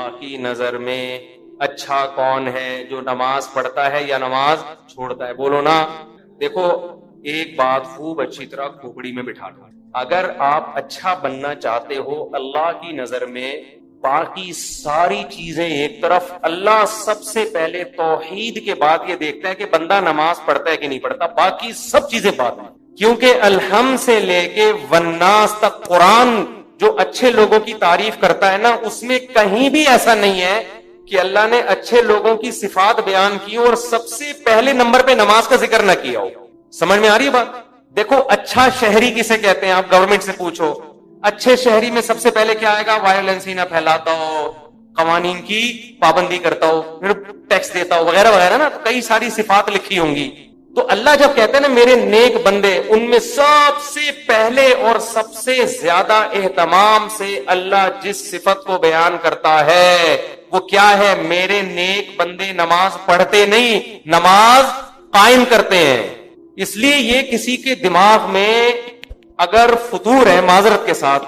اللہ کی نظر میں اچھا کون ہے؟ جو نماز پڑھتا ہے یا نماز چھوڑتا ہے؟ بولو نا۔ دیکھو ایک بات خوب اچھی طرح کھوپڑی میں بٹھا لو، اگر آپ اچھا بننا چاہتے ہو اللہ کی نظر میں، باقی ساری چیزیں ایک طرف، اللہ سب سے پہلے توحید کے بعد یہ دیکھتا ہے کہ بندہ نماز پڑھتا ہے کہ نہیں پڑھتا، باقی سب چیزیں بعد میں۔ کیونکہ الحمد سے لے کے والناس تک قرآن جو اچھے لوگوں کی تعریف کرتا ہے نا، اس میں کہیں بھی ایسا نہیں ہے کہ اللہ نے اچھے لوگوں کی صفات بیان کی اور سب سے پہلے نمبر پہ نماز کا ذکر نہ کیا ہو۔ سمجھ میں آ رہی ہے بات؟ دیکھو اچھا شہری کسے کہتے ہیں؟ آپ گورنمنٹ سے پوچھو، اچھے شہری میں سب سے پہلے کیا آئے گا؟ وائلنس ہی نہ پھیلاتا ہو، قوانین کی پابندی کرتا ہو، ٹیکس دیتا ہو، وغیرہ وغیرہ نا، کئی ساری صفات لکھی ہوں گی۔ تو اللہ جب کہتے ہیں نا میرے نیک بندے، ان میں سب سے پہلے اور سب سے زیادہ اہتمام سے اللہ جس صفت کو بیان کرتا ہے وہ کیا ہے؟ میرے نیک بندے نماز پڑھتے نہیں، نماز قائم کرتے ہیں۔ اس لیے یہ کسی کے دماغ میں اگر فطور ہے، معذرت کے ساتھ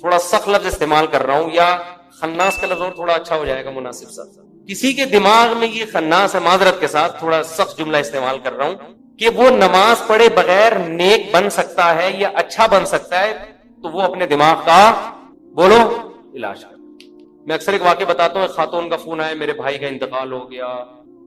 تھوڑا سخت لفظ استعمال کر رہا ہوں، یا خناس کا لفظ اور تھوڑا اچھا ہو جائے گا مناسب سا، کسی کے دماغ میں یہ خناس ہے، معذرت کے ساتھ تھوڑا سخت جملہ استعمال کر رہا ہوں، کہ وہ نماز پڑھے بغیر نیک بن سکتا ہے یا اچھا بن سکتا ہے، تو وہ اپنے دماغ کا بولو علاج کرے۔ میں اکثر ایک واقعہ بتاتا ہوں، ایک خاتون کا فون آیا، میرے بھائی کا انتقال ہو گیا،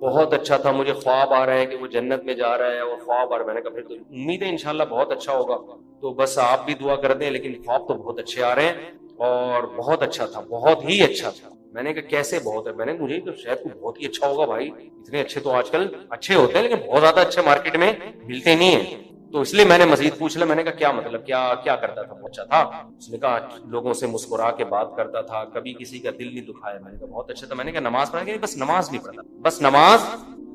بہت اچھا تھا، مجھے خواب آ رہا ہے کہ وہ جنت میں جا رہا ہے، اور خواب آ رہا ہے۔ میں نے کہا پھر تو امید ہے انشاءاللہ بہت اچھا ہوگا، تو بس آپ بھی دعا کر دیں، لیکن خواب تو بہت اچھے آ رہے ہیں، اور بہت اچھا تھا، بہت ہی اچھا تھا۔ میں نے کہا کیسے بہت ہے؟ میں نے مجھے تو شاید کوئی بہت ہی اچھا ہوگا بھائی، اتنے اچھے تو آج کل اچھے ہوتے ہیں لیکن بہت زیادہ اچھے مارکیٹ میں ملتے نہیں ہیں۔ تو اس لیے میں نے مزید پوچھ لیا، میں نے کہا کیا مطلب، کیا کرتا تھا؟ بہت اچھا تھا۔ اس نے کہا لوگوں سے مسکرا کے بات کرتا تھا، کبھی کسی کا دل نہیں دکھایا۔ میں نے کہا بہت اچھا تھا۔ میں نے کہا نماز پڑھا کہ بس نماز نہیں پڑھتا، بس نماز؟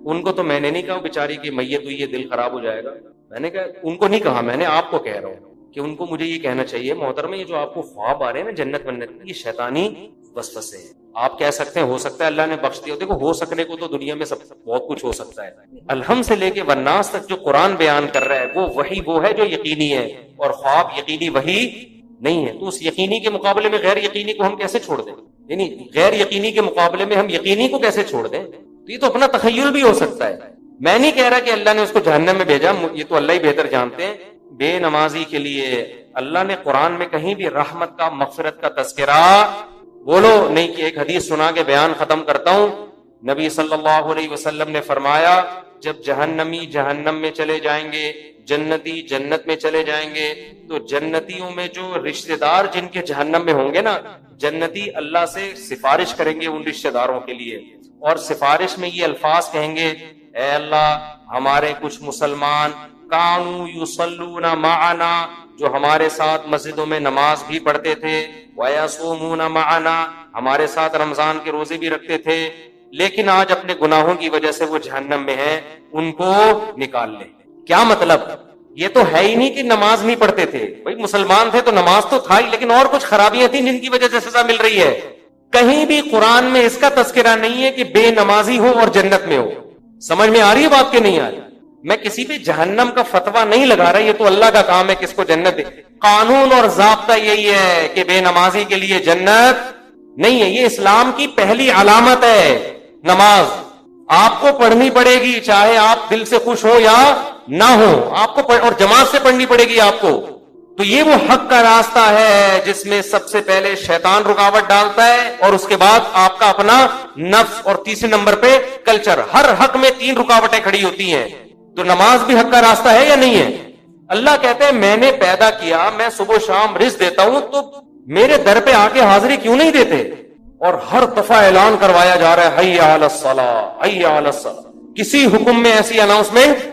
ان کو تو میں نے نہیں کہا بیچاری کی میت ہوئی ہے دل خراب ہو جائے گا، میں نے کہا ان کو نہیں کہا، میں نے آپ کو کہہ رہا ہوں کہ ان کو مجھے یہ کہنا چاہیے محترمہ، یہ جو آپ کو خواب آ رہے ہیں نا جنت بننے کے، یہ شیطانی وسوسے ہیں۔ آپ کہہ سکتے ہیں ہو سکتا ہے اللہ نے بخش دیا، دیکھو ہو سکنے کو تو دنیا میں سب بہت کچھ ہو سکتا ہے۔ الحمد سے لے کے والناس تک جو قرآن بیان کر رہا ہے وہ وہی وہ ہے جو یقینی ہے، اور خواب یقینی وہی نہیں ہے۔ تو اس یقینی کے مقابلے میں غیر یقینی کو ہم کیسے چھوڑ دیں؟ یعنی غیر یقینی کے مقابلے میں ہم یقینی کو کیسے چھوڑ دیں؟ تو یہ تو اپنا تخیل بھی ہو سکتا ہے۔ میں نہیں کہہ رہا کہ اللہ نے اس کو جہنم میں بھیجا، یہ تو اللہ ہی بہتر جانتے ہیں۔ بے نمازی کے لیے اللہ نے قرآن میں کہیں بھی رحمت کا، مغفرت کا تذکرہ بولو نہیں کہ۔ ایک حدیث سنا کے بیان ختم کرتا ہوں۔ نبی صلی اللہ علیہ وسلم نے فرمایا جب جہنمی جہنم میں چلے جائیں گے، جنتی جنت میں چلے جائیں گے، تو جنتیوں میں جو رشتہ دار جن کے جہنم میں ہوں گے نا، جنتی اللہ سے سفارش کریں گے ان رشتہ داروں کے لیے، اور سفارش میں یہ الفاظ کہیں گے، اے اللہ ہمارے کچھ مسلمان کانوا یصلون معنا، جو ہمارے ساتھ مسجدوں میں نماز بھی پڑھتے تھے، ویصومون معنا، ہمارے ساتھ رمضان کے روزے بھی رکھتے تھے، لیکن آج اپنے گناہوں کی وجہ سے وہ جہنم میں ہیں، ان کو نکال لیں۔ کیا مطلب؟ یہ تو ہے ہی نہیں کہ نماز نہیں پڑھتے تھے، بھائی مسلمان تھے تو نماز تو تھا ہی، لیکن اور کچھ خرابیاں تھیں جن کی وجہ سے سزا مل رہی ہے۔ کہیں بھی قرآن میں اس کا تذکرہ نہیں ہے کہ بے نمازی ہو اور جنت میں ہو۔ سمجھ میں آ رہی ہے بات کہ نہیں آ رہی؟ میں کسی پہ جہنم کا فتویٰ نہیں لگا رہا، یہ تو اللہ کا کام ہے کس کو جنت دے۔ قانون اور ضابطہ یہی ہے کہ بے نمازی کے لیے جنت نہیں ہے۔ یہ اسلام کی پہلی علامت ہے نماز، آپ کو پڑھنی پڑے گی، چاہے آپ دل سے خوش ہو یا نہ ہو، آپ کو اور جماعت سے پڑھنی پڑے گی آپ کو۔ تو یہ وہ حق کا راستہ ہے جس میں سب سے پہلے شیطان رکاوٹ ڈالتا ہے، اور اس کے بعد آپ کا اپنا نفس، اور تیسرے نمبر پہ کلچر۔ ہر حق میں 3 رکاوٹیں کھڑی ہوتی ہیں، تو نماز بھی حق کا راستہ ہے یا نہیں ہے؟ اللہ کہتے ہیں میں نے پیدا کیا، میں صبح شام رزق دیتا ہوں، تو میرے در پہ آ کے حاضری کیوں نہیں دیتے؟ اور ہر دفعہ اعلان کروایا جا رہا ہے حی علی الصلاۃ، حی علی الصلاۃ۔ کسی حکم میں ایسی اناؤنسمنٹ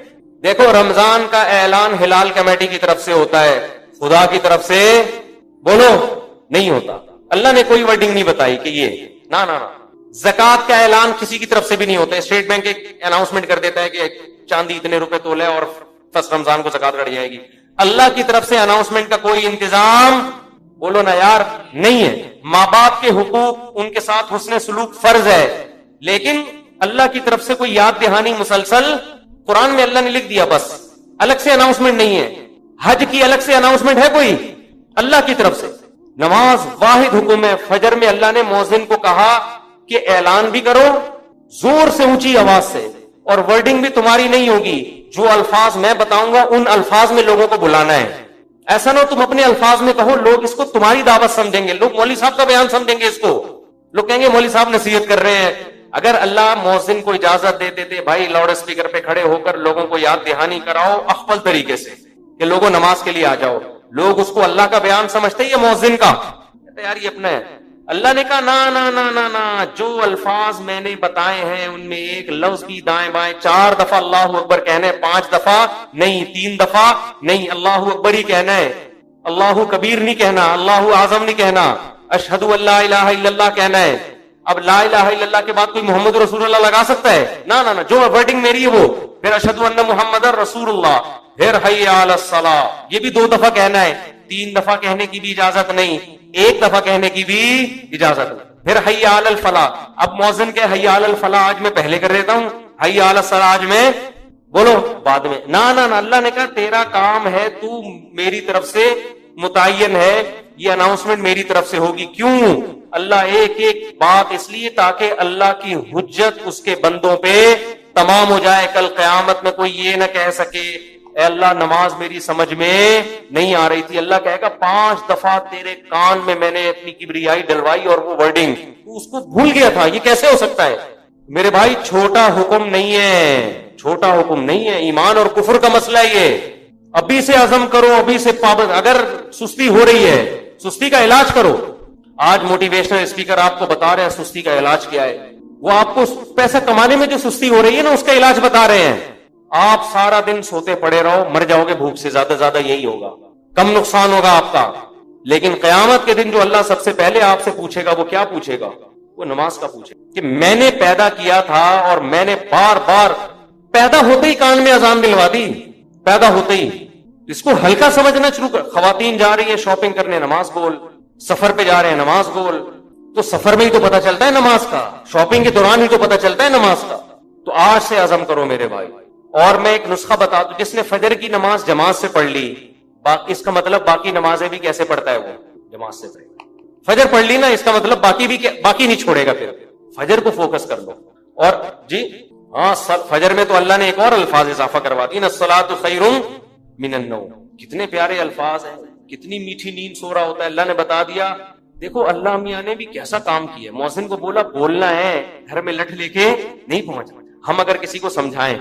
دیکھو، رمضان کا اعلان ہلال کمیٹی کی طرف سے ہوتا ہے، خدا کی طرف سے بولو نہیں ہوتا۔ اللہ نے کوئی ورڈنگ نہیں بتائی کہ یہ نہ نہ۔ زکوٰۃ کا اعلان کسی کی طرف سے بھی نہیں ہوتا، اسٹیٹ بینک ایک اناؤنسمنٹ کر دیتا ہے کہ چاندی اتنے روپے تولے اور فرسٹ رمضان کو زکوٰۃ کٹ جائے گی۔ اللہ کی طرف سے اناؤنسمنٹ کا کوئی انتظام بولو نا یار نہیں ہے۔ ماں باپ کے حقوق، ان کے ساتھ حسن سلوک فرض ہے، لیکن اللہ کی طرف سے کوئی یاد دہانی مسلسل قرآن میں اللہ نے لکھ دیا، بس الگ سے اناؤنسمنٹ نہیں ہے۔ حج کی الگ سے اناؤنسمنٹ ہے کوئی؟ اللہ کی طرف سے۔ نماز واحد حکم ہے۔ فجر میں اللہ نے مؤذن کو کہا کہ اعلان بھی کرو زور سے اونچی آواز سے, اور ورڈنگ بھی تمہاری نہیں ہوگی, جو الفاظ میں بتاؤں گا ان الفاظ میں لوگوں کو بلانا ہے. ایسا نہ ہو تم اپنے الفاظ میں کہو, لوگ اس کو تمہاری دعوت سمجھیں گے, لوگ مولوی صاحب کا بیان سمجھیں گے, اس کو لوگ کہیں گے مولوی صاحب نصیحت کر رہے ہیں. اگر اللہ مؤذن کو اجازت دے دیتے بھائی لاؤڈ اسپیکر پہ کھڑے ہو کر لوگوں کو یاد دہانی کراؤ اخفل طریقے سے کہ لوگوں نماز کے لیے آ جاؤ, لوگ اس کو اللہ کا بیان سمجھتے یا مؤذن کا, کہتے یار یہ اپنا ہے. اللہ نے کہا نا نا نا نا نا, جو الفاظ میں نے بتائے ہیں ان میں ایک لفظ بھی دائیں بائیں 4 دفعہ اللہ اکبر کہنا ہے, 5 دفعہ نہیں, 3 دفعہ نہیں, اللہ اکبر ہی کہنا ہے, اللہ کبیر نہیں کہنا, اللہ اعظم نہیں کہنا, اشہد ان لا الہ الا اللہ کہنا ہے. اب لا الہ الا اللہ کے بعد کوئی محمد رسول اللہ لگا سکتا ہے؟ نا نا نا, جو ورڈنگ میری ہے وہ, پھر اشہد ان محمد رسول اللہ, پھر حی علی الصلاۃ, یہ بھی 2 دفعہ کہنا ہے, 3 دفعہ کہنے کی بھی اجازت نہیں, 1 دفعہ کہنے کی بھی اجازت نہیں. پھر حی علی الفلاح, اب مؤذن کے حی علی الفلاح آج میں پہلے کر دیتا ہوں, حی علی الصلاۃ آج میں بولو بعد میں. نا نا نا, اللہ نے کہا تیرا کام ہے, تو میری طرف سے متعین ہے, یہ اناؤنسمنٹ میری طرف سے ہوگی. کیوں؟ اللہ ایک ایک بات اس لیے تاکہ اللہ کی حجت اس کے بندوں پہ تمام ہو جائے. کل قیامت میں کوئی یہ نہ کہہ سکے اے اللہ نماز میری سمجھ میں نہیں آ رہی تھی. اللہ کہے گا 5 دفعہ تیرے کان میں نے اپنی کبریائی ڈلوائی اور وہ ورڈنگ تو اس کو بھول گیا تھا, یہ کیسے ہو سکتا ہے؟ میرے بھائی چھوٹا حکم نہیں ہے, چھوٹا حکم نہیں ہے, ایمان اور کفر کا مسئلہ یہ. ابھی سے عزم کرو, ابھی سے پابند. اگر سستی ہو رہی ہے سستی کا علاج کرو. آج موٹیویشنل اسپیکر آپ کو بتا رہے ہیں سستی کا علاج کیا ہے. وہ آپ کو پیسہ کمانے میں جو سستی ہو رہی ہے نا اس کا علاج بتا رہے ہیں. آپ سارا دن سوتے پڑے رہو, مر جاؤ گے بھوک سے, زیادہ زیادہ یہی ہوگا, کم نقصان ہوگا آپ کا. لیکن قیامت کے دن جو اللہ سب سے پہلے آپ سے پوچھے گا وہ کیا پوچھے گا؟ وہ نماز کا پوچھے گا کہ میں نے پیدا کیا تھا اور میں نے بار بار پیدا ہوتے ہی کان میں اذان دلوا دی, پیدا ہوتے ہی. اس کو ہلکا سمجھنا شروع کر. خواتین جا رہی ہیں شاپنگ کرنے, نماز بول. سفر پہ جا رہے ہیں, نماز بول. تو سفر میں ہی تو پتا چلتا ہے نماز کا, شاپنگ کے دوران ہی تو پتا چلتا ہے نماز کا. تو آج سے عزم کرو میرے بھائی. اور میں ایک نسخہ بتا دوں, جس نے فجر کی نماز جماعت سے پڑھ لی, اس کا مطلب باقی نمازیں بھی کیسے پڑھتا ہے وہ جماعت سے پڑھ. فجر پڑھ لی نا, اس کا مطلب باقی نہیں چھوڑے گا. پھر فجر کو فوکس کر لو. اور جی ہاں, فجر میں تو اللہ نے ایک اور الفاظ اضافہ کروا دی نا, الصلاۃ خیر من النوم. کتنے پیارے الفاظ ہیں, کتنی میٹھی نیند سو رہا ہوتا ہے. اللہ نے بتا دیا. دیکھو اللہ میاں نے بھی کیسا کام کیا. مؤذن کو بولا بولنا ہے, گھر میں لٹ لے کے نہیں پہنچنا. ہم اگر کسی کو سمجھائیں,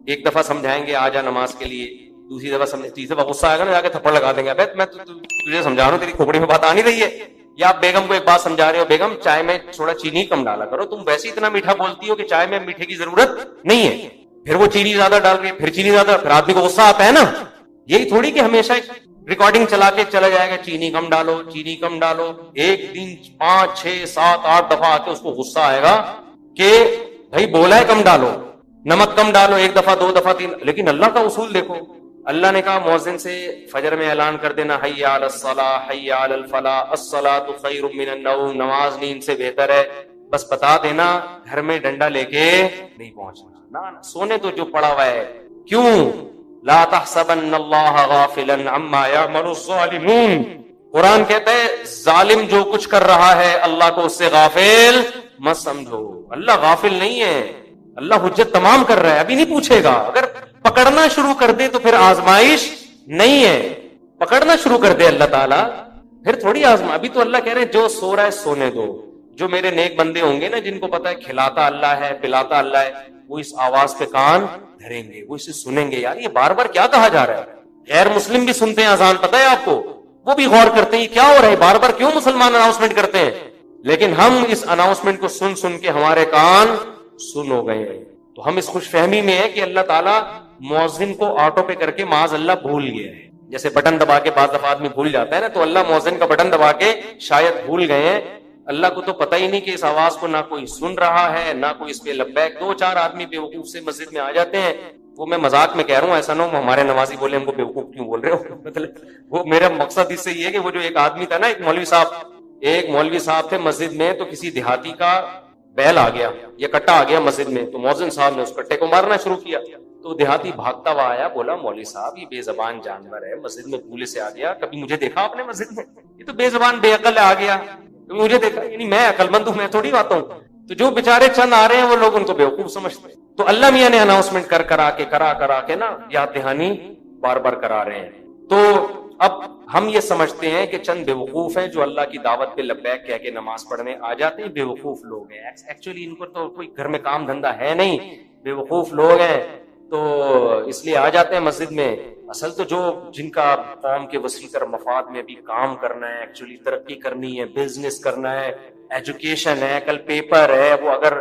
ایک دفعہ سمجھائیں گے آ جا نماز کے لیے, دوسری دفعہ تیسری دفعہ غصہ آئے گا نا, جا کے تھپڑ لگا دیں گے, میں تجھے سمجھا رہا ہوں, تیری کھوپڑی میں بات آ نہیں رہی ہے. یا آپ بیگم کو ایک بات سمجھا رہے ہو, بیگم چائے میں تھوڑا چینی کم ڈالا کرو, تم ویسے اتنا میٹھا بولتی ہو کہ چائے میں میٹھے کی ضرورت نہیں ہے. پھر وہ چینی زیادہ ڈال رہی ہے, پھر چینی زیادہ, پھر آدمی کو غصہ آتا ہے نا. یہی تھوڑی کہ ہمیشہ ریکارڈنگ چلا کے چلا جائے گا, چینی کم ڈالو, چینی کم ڈالو. ایک دن 5 6 7 8 دفعہ آ کے اس کو غصہ آئے گا کہ بھائی بولا ہے کم ڈالو, نمک کم ڈالو, 1 دفعہ 2 دفعہ 3. لیکن اللہ کا اصول دیکھو. اللہ نے کہا مؤذن سے فجر میں اعلان کر دینا, حی علی الصلاۃ حی علی الفلاح الصلاۃ خیر من النوم. نماز نیند سے بہتر ہے. بس بتا دینا, گھر میں ڈنڈا لے کے نہیں پہنچنا. نہ سونے تو جو پڑا ہوا ہے. کیوں؟ لا تحسبن اللہ غافلا عما یعمل الظالمون. قرآن کہتا ہے ظالم جو کچھ کر رہا ہے اللہ کو اس سے غافل مت سمجھو. اللہ غافل نہیں ہے, اللہ حجت تمام کر رہا ہے, ابھی نہیں پوچھے گا. اگر پکڑنا شروع کر دے تو پھر آزمائش نہیں ہے. پکڑنا شروع کر دے اللہ تعالیٰ پھر تھوڑی آزما. ابھی تو اللہ کہہ رہے ہیں جو سو رہا ہے سونے دو. جو میرے نیک بندے ہوں گے نا, جن کو پتا ہے کھلاتا اللہ ہے پلاتا اللہ ہے, وہ اس آواز پہ کان دھریں گے, وہ اسے سنیں گے. یار یہ بار بار کیا کہا جا رہا ہے؟ غیر مسلم بھی سنتے ہیں اذان, پتہ ہے آپ کو, وہ بھی غور کرتے ہیں کیا ہو رہا ہے, بار بار کیوں مسلمان اناؤنسمنٹ کرتے ہیں. لیکن ہم اس اناؤنسمنٹ کو سن سن کے ہمارے کان سن ہو گئے ہیں. تو ہم اس خوش فہمی میں ہے کہ اللہ تعالیٰ مؤذن کو آٹو پہ کر کے معاذ اللہ بھول گیا ہے. جیسے بٹن دبا کے بعض دفعہ آدمی بھول جاتا ہے نا, تو اللہ مؤذن کا بٹن دبا کے شاید بھول گئے ہیں. اللہ کو تو پتہ ہی نہیں کہ اس آواز کو نہ کوئی سن رہا ہے, نہ کوئی اس پہ لبیک. 2-4 آدمی بیوقوف سے مسجد میں آ جاتے ہیں. وہ میں مذاق میں کہہ رہا ہوں, ایسا نہ ہو ہمارے نمازی بولے ہم کو بیوقوف کیوں بول رہے ہو. مطلب وہ میرا مقصد اس سے یہ ہے کہ وہ جو ایک آدمی تھا نا, ایک مولوی صاحب تھے مسجد میں, تو کسی دیہاتی کا بیل آ گیا یا کٹا آ گیا مسجد میں, تو مؤذن صاحب نے اس کٹے کو مارنا شروع کیا. تو دیہاتی بھاگتا ہوا آیا, بولا مولوی صاحب یہ بے زبان جانور ہے, مسجد میں بھولے سے آ گیا, کبھی مجھے دیکھا آپ نے مسجد میں؟ یہ تو بے زبان بے عقل آ گیا. مجھے دیکھا، یعنی میں عقل مند ہوں، میں تھوڑی بات ہوں. تو جو بیچارے چند آ رہے ہیں وہ لوگ ان کو بیوقوف سمجھتے ہیں. تو اللہ میاں نے اناؤنسمنٹ کرا کے نا یاد دہانی بار بار کرا رہے ہیں. تو اب ہم یہ سمجھتے ہیں کہ چند بیوقوف ہیں جو اللہ کی دعوت پہ لبیک کہہ کے نماز پڑھنے آ جاتے ہیں، بیوقوف لوگ ہیں. ایکچولی ان کو تو کوئی گھر میں کام دھندا ہے نہیں، بیوقوف لوگ ہیں تو اس لیے آ جاتے ہیں مسجد میں. اصل تو جن کا قوم کے وسیع تر مفاد میں بھی کام کرنا ہے، ایکچولی ترقی کرنی ہے، بزنس کرنا ہے، ایجوکیشن ہے، کل پیپر ہے، وہ اگر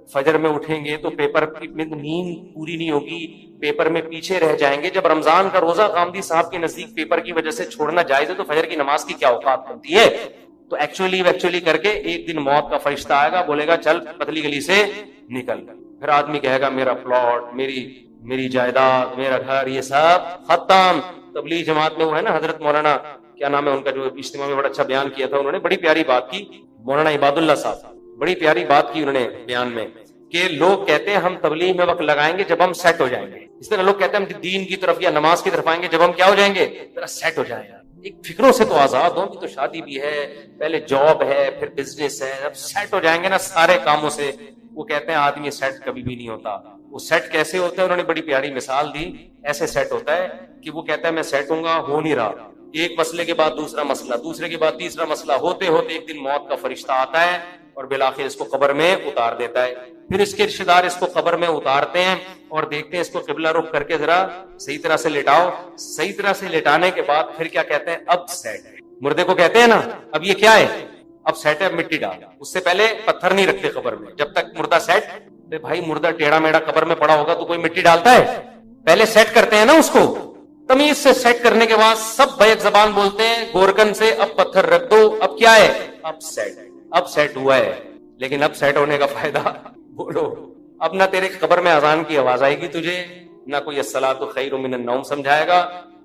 فجر میں اٹھیں گے تو پیپر میں نیند پوری نہیں ہوگی، پیپر میں پیچھے رہ جائیں گے. جب رمضان کا روزہ غامدی صاحب کے نزدیک پیپر کی وجہ سے چھوڑنا جائز ہے تو فجر کی نماز کی کیا اوقات بنتی ہے؟ تو ایکچولی کر کے ایک دن موت کا فرشتہ آئے گا، بولے گا چل پتلی گلی سے نکل. پھر آدمی کہے گا میرا پلاٹ، میری جائیداد، میرا گھر، یہ سب ختم. تبلیغ جماعت میں وہ ہے نا حضرت مولانا کیا نام ہے ان کا، جو اجتماع میں بڑا اچھا بیان کیا تھا، انہوں نے بڑی پیاری بات کی، مولانا عباد اللہ صاحب، بڑی پیاری بات کی انہوں نے بیان میں، کہ لوگ کہتے ہیں ہم تبلیغ میں وقت لگائیں گے جب ہم سیٹ ہو جائیں گے. اس طرح لوگ کہتے ہیں ہم دین کی طرف یا نماز کی طرف آئیں گے جب ہم کیا ہو جائیں گے، ذرا سیٹ ہو جائیں گے. ایک فکروں سے تو آزاد ہوں کہ تو شادی بھی ہے، پہلے جاب ہے، پھر بزنس ہے، جب سیٹ ہو جائیں گے نا سارے کاموں سے. وہ کہتے ہیں آدمی سیٹ کبھی بھی نہیں ہوتا. وہ سیٹ کیسے ہوتا ہے؟ انہوں نے بڑی پیاری مثال دی. ایسے سیٹ ہوتا ہے کہ وہ کہتا ہے میں سیٹ ہوں گا، ہو نہیں رہا، ایک مسئلے کے بعد دوسرا مسئلہ، دوسرے کے بعد تیسرا مسئلہ، ہوتے ہوتے ایک دن موت کا فرشتہ آتا ہے اور بالآخر اس کو قبر میں اتار دیتا ہے. پھر اس کے رشتہ دار اس کو قبر میں اتارتے ہیں اور دیکھتے ہیں اس کو قبلہ رخ کر کے ذرا صحیح طرح سے لٹاؤ. صحیح طرح سے لٹانے کے بعد پھر کیا کہتے ہیں؟ اب سیٹ ہے. مردے کو کہتے ہیں نا اب یہ کیا ہے، اب سیٹ ہے، مٹی ڈال. اس سے پہلے پتھر نہیں رکھتے قبر میں جب تک مردہ سیٹ. بھائی مردہ ٹیڑھا میڑا قبر میں پڑا ہوگا تو کوئی مٹی ڈالتا ہے؟ پہلے سیٹ کرتے ہیں نا اس کو. تمیز سے سیٹ کرنے کے بعد سب بیک زبان بولتے ہیں گورکن سے اب پتھر رکھ دو. اب کیا ہے؟ اب سیٹ. اب سیٹ ہوا ہے. لیکن اب سیٹ ہونے کا فائدہ بولو. اب نہ تیرے قبر میں اذان کی آواز آئے گی تجھے، نہ کوئی الصلاۃ خیر من النوم سمجھائے گا،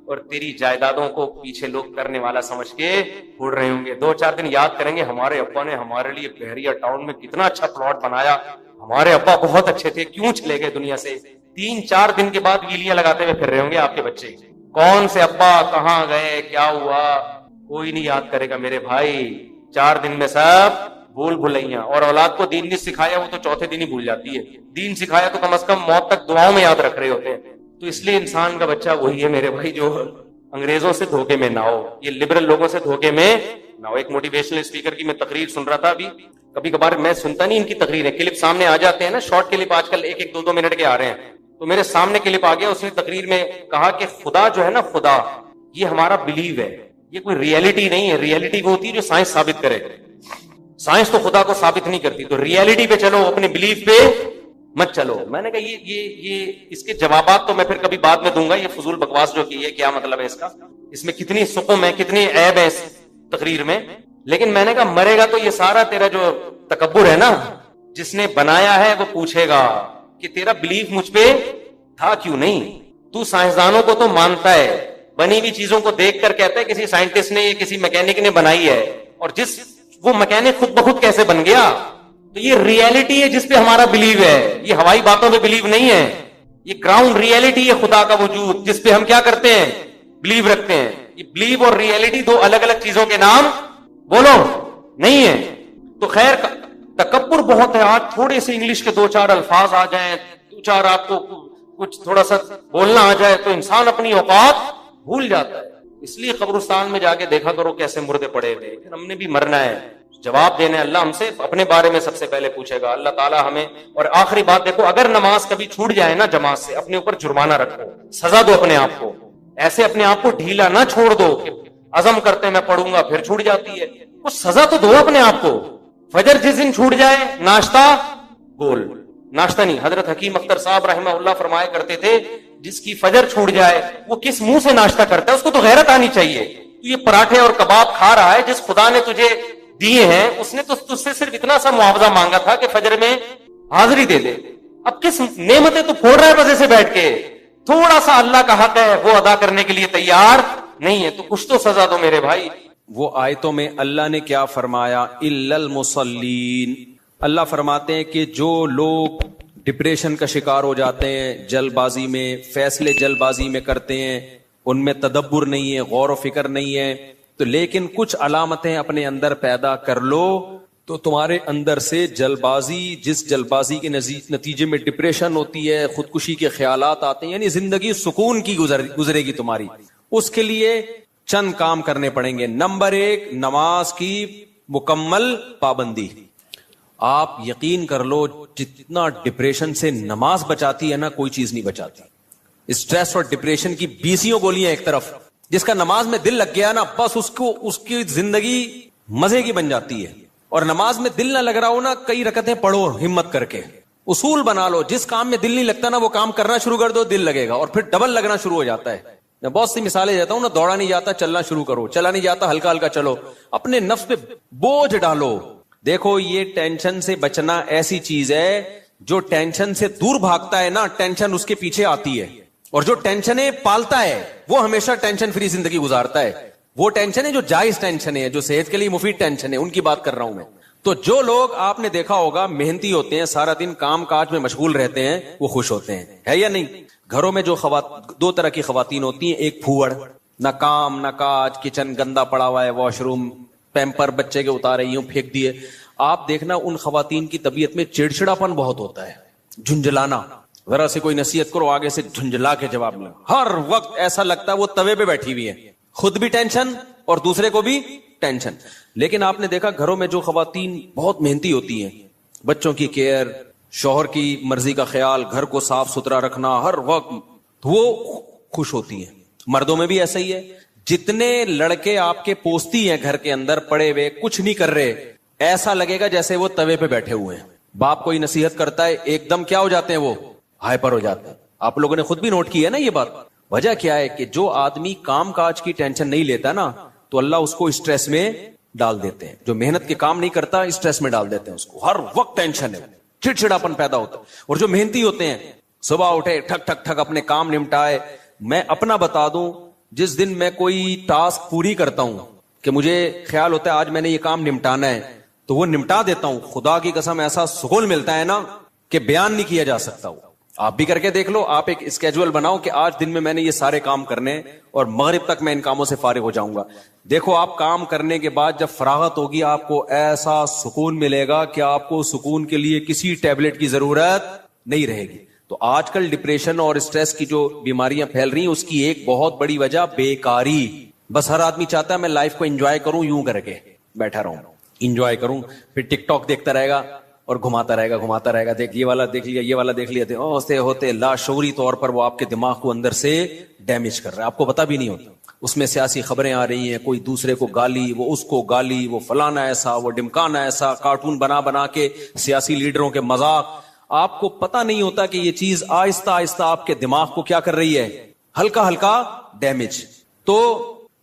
اور تیری جائیدادوں کو پیچھے لوگ کرنے والا سمجھ کے اڑ رہے ہوں گے. 2-4 دن یاد کریں گے ہمارے ابا نے ہمارے لیے بحریہ ٹاؤن میں کتنا اچھا پلاٹ بنایا، ہمارے ابا بہت اچھے تھے، کیوں چلے گئے دنیا سے. 3-4 دن کے بعد ویلیاں لگاتے ہوئے پھر رہے ہوں گے آپ کے بچے. کون سے ابا کہاں گئے، کیا ہوا، کوئی نہیں یاد کرے گا میرے بھائی. 4 دن میں سب بھول بھلائیاں. اور اولاد کو دین نہیں سکھایا وہ تو چوتھے دن ہی بھول جاتی ہے. دین سکھایا تو کم از کم موت تک دعاؤں میں یاد رکھ رہے ہوتے ہیں. تو اس لیے انسان کا بچہ وہی ہے میرے بھائی جو انگریزوں سے دھوکے میں نہ ہو، یہ لبرل لوگوں سے دھوکے میں نہ ہو. ایک موٹیویشنل اسپیکر کی میں تقریر سن رہا تھا ابھی. کبھی کبھار میں سنتا نہیں ان کی تقریریں، کلپ سامنے آ جاتے ہیں نا، شارٹ کلپ آج کل 1-1, 2-2 منٹ کے آ رہے ہیں. تو میرے سامنے کلپ آ گیا، اس نے تقریر میں کہا کہ خدا جو ہے نا، خدا یہ ہمارا بلیو ہے، یہ کوئی ریئلٹی نہیں ہے. ریئلٹی وہ ہوتی ہے جو سائنس ثابت کرے. سائنس تو خدا کو ثابت نہیں کرتی. تو ریئلٹی پہ چلو، اپنے بلیف پہ مت چلو. میں نے کہا یہ اس کے جوابات تو میں پھر کبھی بعد میں دوں گا. یہ فضول بکواس جو کی ہے کیا مطلب ہے اس کا، اس میں کتنی سقم ہے، کتنی عیب ہے اس تقریر میں. لیکن میں نے کہا مرے گا تو یہ سارا تیرا جو تکبر ہے نا، جس نے بنایا ہے وہ پوچھے گا کہ تیرا بلیف مجھ پہ تھا کیوں نہیں. تو سائنسدانوں کو تو مانتا ہے، بنی ہوئی چیزوں کو دیکھ کر کہتا ہے کسی سائنٹسٹ نے یا کسی میکینک نے بنائی ہے، اور وہ میکینک خود بخود کیسے بن گیا. تو یہ ریئلٹی ہے جس پہ ہمارا بلیو ہے، یہ ہوائی باتوں پہ بلیو نہیں ہے. یہ گراؤنڈ ریئلٹی ہے خدا کا وجود، جس پہ ہم کیا کرتے ہیں؟ بلیو رکھتے ہیں. یہ بلیو اور ریئلٹی دو الگ الگ چیزوں کے نام بولو نہیں ہے. تو خیر تکبر بہت ہے. آج تھوڑے سے انگلش کے 2-4 الفاظ آ جائیں، 2-4 آپ کو کچھ تھوڑا سا بولنا آ جائے تو انسان اپنی اوقات بھول جاتا ہے. اس لیے قبرستان میں جا کے دیکھا کرو کیسے مردے پڑے ہوئے. ہم نے بھی مرنا ہے، جواب دینے اللہ ہم سے اپنے بارے میں سب سے پہلے پوچھے گا اللہ تعالیٰ ہمیں. اور آخری بات دیکھو، اگر نماز کبھی چھوٹ جائے نا جماعت سے، اپنے اوپر جرمانہ رکھو، سزا دو اپنے آپ کو. ایسے اپنے آپ کو ڈھیلا نہ چھوڑ دو کہ عزم کرتے میں پڑھوں گا پھر چھوٹ جاتی ہے. کچھ سزا تو دو اپنے آپ کو. فجر جس دن چھوٹ جائے ناشتہ گول، ناشتہ نہیں. حضرت حکیم اختر صاحب رحمہ اللہ فرمایا کرتے تھے جس کی فجر چھوٹ جائے وہ کس منہ سے ناشتہ کرتا ہے، اس کو تو غیرت آنی چاہیے. تو یہ پراٹھے اور کباب کھا رہا ہے، جس خدا نے تجھے دیے ہیں اس نے تو تجھ سے صرف اتنا سا معاوضہ مانگا تھا کہ فجر میں حاضری دے دے. اب کس نعمتیں تو پھوڑ رہا ہے مزے سے بیٹھ کے. تھوڑا سا اللہ کا حق ہے وہ ادا کرنے کے لیے تیار نہیں ہے، تو کچھ تو سزا دو میرے بھائی. وہ آیتوں میں اللہ نے کیا فرمایا؟ الا المصلین. اللہ فرماتے ہیں کہ جو لوگ ڈپریشن کا شکار ہو جاتے ہیں، جلد بازی میں فیصلے جلد بازی میں کرتے ہیں، ان میں تدبر نہیں ہے، غور و فکر نہیں ہے، تو لیکن کچھ علامتیں اپنے اندر پیدا کر لو تو تمہارے اندر سے جلبازی، جس جلبازی کے نتیجے میں ڈپریشن ہوتی ہے، خودکشی کے خیالات آتے ہیں، یعنی زندگی سکون کی گزرے گی تمہاری، اس کے لیے چند کام کرنے پڑیں گے۔ نمبر 1، نماز کی مکمل پابندی۔ آپ یقین کر لو جتنا ڈپریشن سے نماز بچاتی ہے نا، کوئی چیز نہیں بچاتی۔ اسٹریس اور ڈپریشن کی 20 گولیاں ایک طرف، جس کا نماز میں دل لگ گیا نا، بس اس کی زندگی مزے کی بن جاتی ہے۔ اور نماز میں دل نہ لگ رہا ہو نا، کئی رکعتیں پڑھو ہمت کر کے، اصول بنا لو، جس کام میں دل نہیں لگتا نا وہ کام کرنا شروع کر دو، دل لگے گا، اور پھر ڈبل لگنا شروع ہو جاتا ہے۔ میں بہت سی مثالیں دیتا ہوں نا، دوڑا نہیں جاتا چلنا شروع کرو، چلا نہیں جاتا ہلکا ہلکا چلو، اپنے نفس پہ بوجھ ڈالو۔ دیکھو یہ ٹینشن سے بچنا ایسی چیز ہے، جو ٹینشن سے دور بھاگتا ہے نا، ٹینشن اس کے پیچھے آتی ہے، اور جو ٹینشنیں پالتا ہے وہ ہمیشہ ٹینشن فری زندگی گزارتا ہے۔ وہ ٹینشن ہے جو جائز ٹینشن ہے، جو صحت کے لیے مفید ٹینشن ہے، ان کی بات کر رہا ہوں میں۔ تو جو لوگ آپ نے دیکھا ہوگا محنتی ہوتے ہیں، سارا دن کام کاج میں مشغول رہتے ہیں، وہ خوش ہوتے ہیں، ہے یا نہیں؟ گھروں میں جو دو طرح کی خواتین ہوتی ہیں، ایک پھوڑ، نہ کام نہ کاج، کچن گندا پڑا ہوا ہے، واش روم پیمپر بچے کے اتارے یوں پھینک دیے۔ آپ دیکھنا ان خواتین کی طبیعت میں چڑچڑاپن بہت ہوتا ہے، جھنجھلانا، ذرا سے کوئی نصیحت کرو آگے سے جھنجھلا کے جواب لیں، ہر وقت ایسا لگتا ہے وہ توے پہ بیٹھی ہوئی ہے، خود بھی ٹینشن اور دوسرے کو بھی ٹینشن۔ لیکن آپ نے دیکھا گھروں میں جو خواتین بہت محنتی ہوتی ہیں، بچوں کی کیئر، شوہر کی مرضی کا خیال، گھر کو صاف ستھرا رکھنا ہر وقت، وہ خوش ہوتی ہیں۔ مردوں میں بھی ایسا ہی ہے، جتنے لڑکے آپ کے پوستی ہیں گھر کے اندر پڑے ہوئے کچھ نہیں کر رہے، ایسا لگے گا جیسے وہ توے پہ بیٹھے ہوئے ہیں۔ باپ کوئی نصیحت کرتا ہے ایک دم کیا ہو جاتے ہیں، وہ ہائپر ہو جاتے ہیں۔ آپ لوگوں نے خود بھی نوٹ کی ہے نا یہ بات۔ وجہ کیا ہے کہ جو آدمی کام کاج کی ٹینشن نہیں لیتا نا، تو اللہ اس کو اسٹریس میں ڈال دیتے ہیں۔ جو محنت کے کام نہیں کرتا اسٹریس میں ڈال دیتے ہیں اس کو، ہر وقت ٹینشن ہے، چڑچڑاپن پیدا ہوتا ہے۔ اور جو محنتی ہوتے ہیں، صبح اٹھے ٹھک ٹھک ٹھک اپنے کام نمٹائے۔ میں اپنا بتا دوں، جس دن میں کوئی ٹاسک پوری کرتا ہوں کہ مجھے خیال ہوتا ہے آج میں نے یہ کام نمٹانا ہے، تو وہ نمٹا دیتا ہوں، خدا کی قسم ایسا سکون ملتا ہے نا کہ بیان نہیں کیا جا سکتا۔ وہ آپ بھی کر کے دیکھ لو، آپ ایک اسکیجول بناؤ کہ آج دن میں نے یہ سارے کام کرنے اور مغرب تک میں ان کاموں سے فارغ ہو جاؤں گا۔ دیکھو آپ کام کرنے کے بعد جب فراغت ہوگی آپ کو ایسا سکون ملے گا کہ آپ کو سکون کے لیے کسی ٹیبلٹ کی ضرورت نہیں رہے گی۔ تو آج کل ڈپریشن اور اسٹریس کی جو بیماریاں پھیل رہی ہیں، اس کی ایک بہت بڑی وجہ بیکاری۔ بس ہر آدمی چاہتا ہے میں لائف کو انجوائے کروں، یوں کر کے بیٹھا رہوں، انجوائے کروں، پھر ٹک ٹاک دیکھتا رہے گا اور گھماتا رہے گا، دیکھ یہ والا دیکھ لیا، یہ والا دیکھ لیا، ہوتے لاشعوری طور پر وہ آپ کے دماغ کو اندر سے ڈیمیج کر رہا ہے، آپ کو پتا بھی نہیں ہوتا۔ اس میں سیاسی خبریں آ رہی ہیں، کوئی دوسرے کو گالی، وہ اس کو گالی، وہ فلانا ایسا، وہ ڈمکانا ایسا، کارٹون بنا کے سیاسی لیڈروں کے مذاق۔ آپ کو پتا نہیں ہوتا کہ یہ چیز آہستہ آہستہ آپ کے دماغ کو کیا کر رہی ہے، ہلکا ہلکا ڈیمیج۔ تو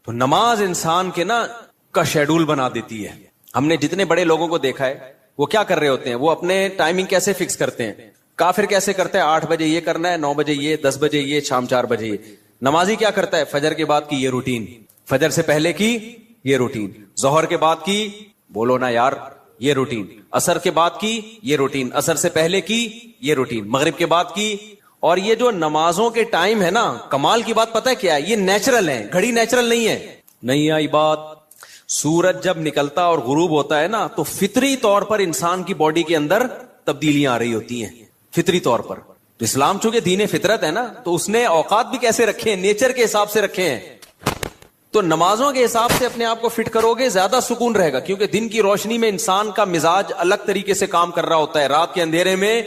نماز انسان کے نا کا شیڈول بنا دیتی ہے۔ ہم نے جتنے بڑے لوگوں کو دیکھا ہے وہ کیا کر رہے ہوتے ہیں، وہ اپنے ٹائمنگ کیسے فکس کرتے ہیں۔ کافر کیسے کرتا ہے، 8 بجے یہ کرنا ہے، 9 بجے یہ، 10 بجے یہ، شام 4 بجے یہ۔ نمازی کیا کرتا ہے، فجر کے بعد کی یہ روٹین، فجر سے پہلے کی یہ روٹین، ظہر کے بعد کی، بولو نا یار، یہ روٹین، عصر کے بعد کی یہ روٹین، عصر سے پہلے کی یہ روٹین، مغرب کے بعد کی۔ اور یہ جو نمازوں کے ٹائم ہے نا، کمال کی بات پتہ ہے کیا ہے، یہ نیچرل ہے، گھڑی نیچرل نہیں ہے۔ نہیں آئی بات؟ سورج جب نکلتا اور غروب ہوتا ہے نا، تو فطری طور پر انسان کی باڈی کے اندر تبدیلیاں آ رہی ہوتی ہیں، فطری طور پر۔ تو اسلام چونکہ دین فطرت ہے نا، تو اس نے اوقات بھی کیسے رکھے ہیں، نیچر کے حساب سے رکھے ہیں۔ تو نمازوں کے حساب سے اپنے آپ کو فٹ کرو گے، زیادہ سکون رہے گا، کیونکہ دن کی روشنی میں انسان کا مزاج الگ طریقے سے کام کر رہا ہوتا ہے، رات کے اندھیرے میں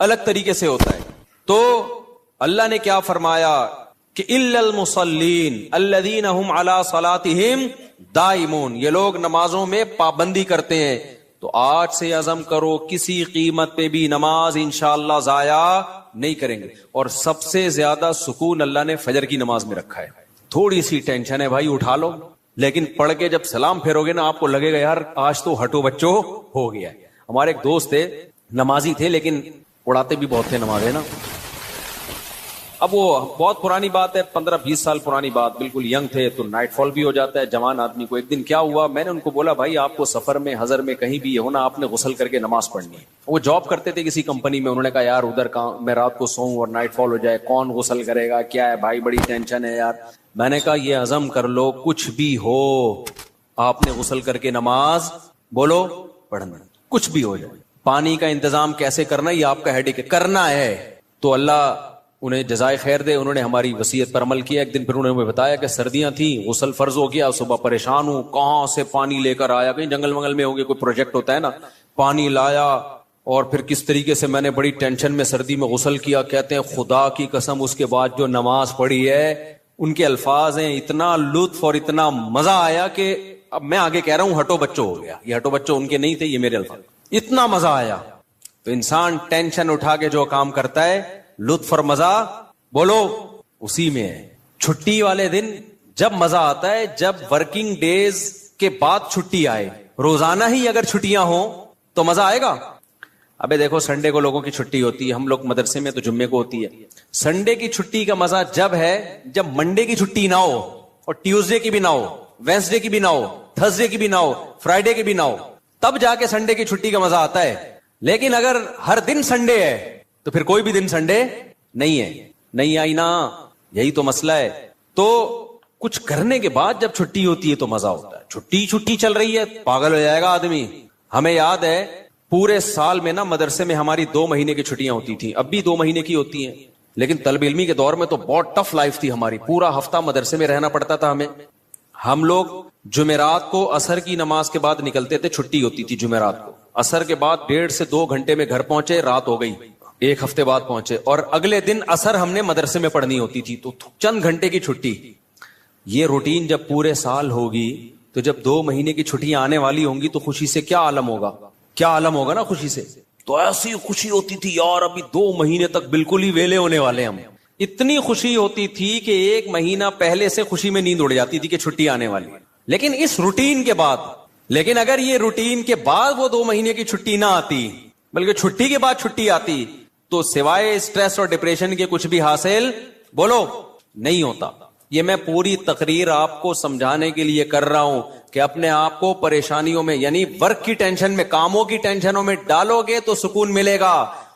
الگ طریقے سے ہوتا ہے۔ تو اللہ نے کیا فرمایا کہ الا المصلین الذین هم علی صلاتهم دائمون، یہ لوگ نمازوں میں پابندی کرتے ہیں۔ تو آج سے عزم کرو کسی قیمت پہ بھی نماز انشاءاللہ ضائع نہیں کریں گے۔ اور سب سے زیادہ سکون اللہ نے فجر کی نماز میں رکھا ہے۔ تھوڑی سی ٹینشن ہے بھائی، اٹھا لو، لیکن پڑھ کے جب سلام پھیرو گے نا، آپ کو لگے گا یار آج تو ہٹو بچو ہو گیا۔ ہمارے ایک دوست تھے، نمازی تھے لیکن اڑاتے بھی بہت تھے نمازیں نا۔ اب وہ بہت پرانی بات ہے، 15-20 سال پرانی بات، بالکل ینگ تھے تو نائٹ فال بھی ہو جاتا ہے جوان آدمی کو. ایک دن کیا ہوا، میں نے ان کو بولا بھائی آپ کو سفر میں حضر میں کہیں بھی ہونا، آپ نے غسل کر کے نماز پڑھنی ہے. وہ جاب کرتے تھے کسی کمپنی میں، انہوں نے کہا یار ادھر کہاں میں رات کو سوؤں اور نائٹ فال ہو جائے، کون غسل کرے گا، کیا ہے بھائی بڑی ٹینشن ہے یار. میں نے کہا یہ عزم کر لو کچھ بھی ہو آپ نے غسل کر کے نماز بولو پڑھنا، کچھ بھی ہو جائے. پانی کا انتظام کیسے کرنا یہ آپ کا ہیڈک ہے، کرنا ہے. تو اللہ انہیں جزائے خیر دے، انہوں نے ہماری وصیت پر عمل کیا. ایک دن پھر انہوں نے بتایا کہ سردیاں تھیں، غسل فرض ہو گیا، صبح پریشان ہوں کہاں سے پانی لے کر آیا، کہیں جنگل منگل میں ہو گیا، کوئی پروجیکٹ ہوتا ہے نا، پانی لایا اور پھر کس طریقے سے میں نے بڑی ٹینشن میں سردی میں غسل کیا. کہتے ہیں خدا کی قسم اس کے بعد جو نماز پڑھی ہے، ان کے الفاظ ہیں اتنا لطف اور اتنا مزہ آیا کہ اب میں آگے کہہ رہا ہوں ہٹو بچوں ہو گیا. یہ ہٹو بچوں ان کے نہیں تھے، یہ میرے الفاظ. اتنا مزہ آیا. تو انسان ٹینشن اٹھا کے جو کام کرتا ہے لطف اور مزہ بولو اسی میں ہے. چھٹی والے دن جب مزہ آتا ہے جب ورکنگ ڈیز کے بعد چھٹی آئے. روزانہ ہی اگر چھٹیاں ہوں تو مزہ آئے گا. ابے دیکھو سنڈے کو لوگوں کی چھٹی ہوتی ہے، ہم لوگ مدرسے میں تو جمعے کو ہوتی ہے. سنڈے کی چھٹی کا مزہ جب ہے جب منڈے کی چھٹی نہ ہو اور ٹیوزڈے کی بھی نہ ہو، وینسڈے کی بھی نہ ہو، تھرسڈے کی بھی نہ ہو، فرائیڈے کی بھی نہ ہو، تب جا کے سنڈے کی چھٹی کا مزہ آتا ہے. لیکن اگر ہر دن سنڈے ہے تو پھر کوئی بھی دن سنڈے نہیں ہے. نہیں آئی نا، یہی تو مسئلہ ہے. تو کچھ کرنے کے بعد جب چھٹی ہوتی ہے تو مزہ ہوتا ہے. چھٹی چل رہی ہے پاگل ہو جائے گا آدمی. ہمیں یاد ہے پورے سال میں نا مدرسے میں ہماری 2 مہینے کی چھٹیاں ہوتی تھیں، اب بھی 2 مہینے کی ہوتی ہیں. لیکن طالب علمی کے دور میں تو بہت ٹف لائف تھی ہماری، پورا ہفتہ مدرسے میں رہنا پڑتا تھا ہمیں. ہم لوگ جمعرات کو عصر کی نماز کے بعد نکلتے تھے، چھٹی ہوتی تھی جمعرات کو. عصر کے بعد 1.5 سے 2 گھنٹے میں گھر پہنچے، رات ہو گئی. 1 ہفتے بعد پہنچے اور اگلے دن عصر ہم نے مدرسے میں پڑھنی ہوتی تھی، تو چند گھنٹے کی چھٹی. یہ روٹین جب پورے سال ہوگی تو جب 2 مہینے کی چھٹیاں آنے والی ہوں گی تو خوشی سے کیا عالم ہوگا، کیا عالم ہوگا نا خوشی سے. تو ایسی خوشی ہوتی تھی یار ابھی 2 مہینے تک بالکل ہی ویلے ہونے والے ہم. اتنی خوشی ہوتی تھی کہ 1 مہینہ پہلے سے خوشی میں نیند اڑ جاتی تھی کہ چھٹی آنے والی. لیکن اس روٹین کے بعد، لیکن اگر یہ روٹین کے بعد وہ 2 مہینے کی چھٹی نہ آتی بلکہ چھٹی کے بعد چھٹی آتی تو سوائے اسٹریس اور ڈپریشن کے کچھ بھی حاصل بولو نہیں ہوتا. یہ میں پوری تقریر آپ کو سمجھانے کے لیے کر رہا ہوں کہ اپنے آپ کو پریشانیوں میں یعنی ورک کی ٹینشن میں، کاموں کی ٹینشنوں میں ڈالو گے تو سکون ملے گا.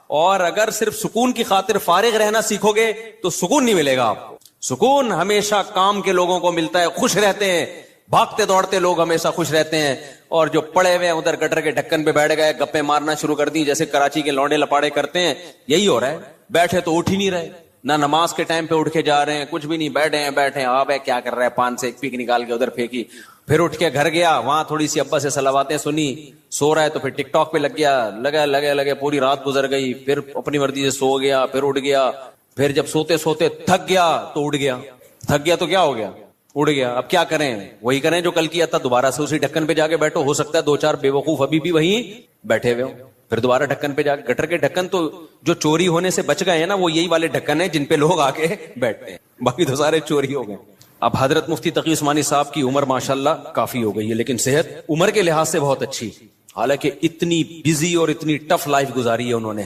اور اگر صرف سکون کی خاطر فارغ رہنا سیکھو گے تو سکون نہیں ملے گا آپ کو. سکون ہمیشہ کام کے لوگوں کو ملتا ہے، خوش رہتے ہیں. بھاگتے دوڑتے لوگ ہمیشہ خوش رہتے ہیں، اور جو پڑے ہوئے ادھر گٹر کے ڈھکن پہ بیٹھ گئے گپے مارنا شروع کر دی جیسے کراچی کے لونڈے لپاڑے کرتے ہیں، یہی ہو رہا ہے. بیٹھے تو اٹھ ہی نہیں رہے، نہ نماز کے ٹائم پہ اٹھ کے جا رہے ہیں، کچھ بھی نہیں، بیٹھے آپ کیا کر رہے ہیں، پان سے ایک پیک نکال کے ادھر پھینکی، پھر اٹھ کے گھر گیا، وہاں تھوڑی سی ابا سے صلواتیں سنی، سو رہا ہے تو پھر ٹک ٹاک پہ لگ گیا، لگے پوری رات گزر گئی، پھر اپنی مرضی سے سو گیا، پھر اٹھ گیا، پھر جب سوتے سوتے تھک گیا تو اٹھ گیا. تھک گیا تو کیا ہو گیا، اڑ گیا. اب کیا کریں، وہی کریں جو کل کیا تھا، دوبارہ سے اسی ڈھکن پہ جا کے بیٹھو. ہو سکتا ہے 2-4 بے وقوف ابھی بھی وہیں بیٹھے ہوئے ہو، پھر دوبارہ ڈھکن پہ جا کے. گٹر کے ڈھکن تو جو چوری ہونے سے بچ گئے ہیں نا وہ یہی والے ڈھکن ہیں جن پہ لوگ آ کے بیٹھتے ہیں، باقی تو سارے چوری ہو گئے. اب حضرت مفتی تقی عثمانی صاحب کی عمر ماشاءاللہ کافی ہو گئی ہے، لیکن صحت عمر کے لحاظ سے بہت اچھی، حالانکہ اتنی بزی اور اتنی ٹف لائف گزاری ہے انہوں نے.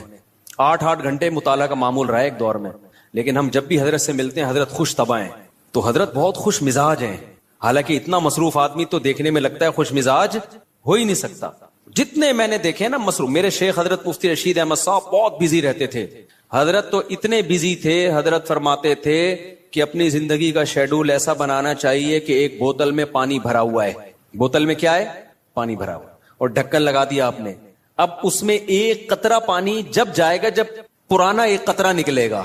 8 گھنٹے مطالعہ کا معمول رہا ہے ایک دور میں. لیکن ہم جب بھی حضرت سے ملتے ہیں حضرت خوش طبع ہیں، تو حضرت بہت خوش مزاج ہیں. حالانکہ اتنا مصروف آدمی تو دیکھنے میں لگتا ہے خوش مزاج ہو ہی نہیں سکتا. جتنے میں نے دیکھے نا مصروف، میرے شیخ حضرت مفتی رشید احمد صاحب بہت بزی رہتے تھے. حضرت تو اتنے بزی تھے، حضرت فرماتے تھے کہ اپنی زندگی کا شیڈول ایسا بنانا چاہیے کہ ایک بوتل میں پانی بھرا ہوا ہے، بوتل میں کیا ہے، پانی بھرا ہوا، اور ڈھکن لگا دیا آپ نے. اب اس میں ایک قطرہ پانی جب جائے گا جب پرانا ایک قطرہ نکلے گا.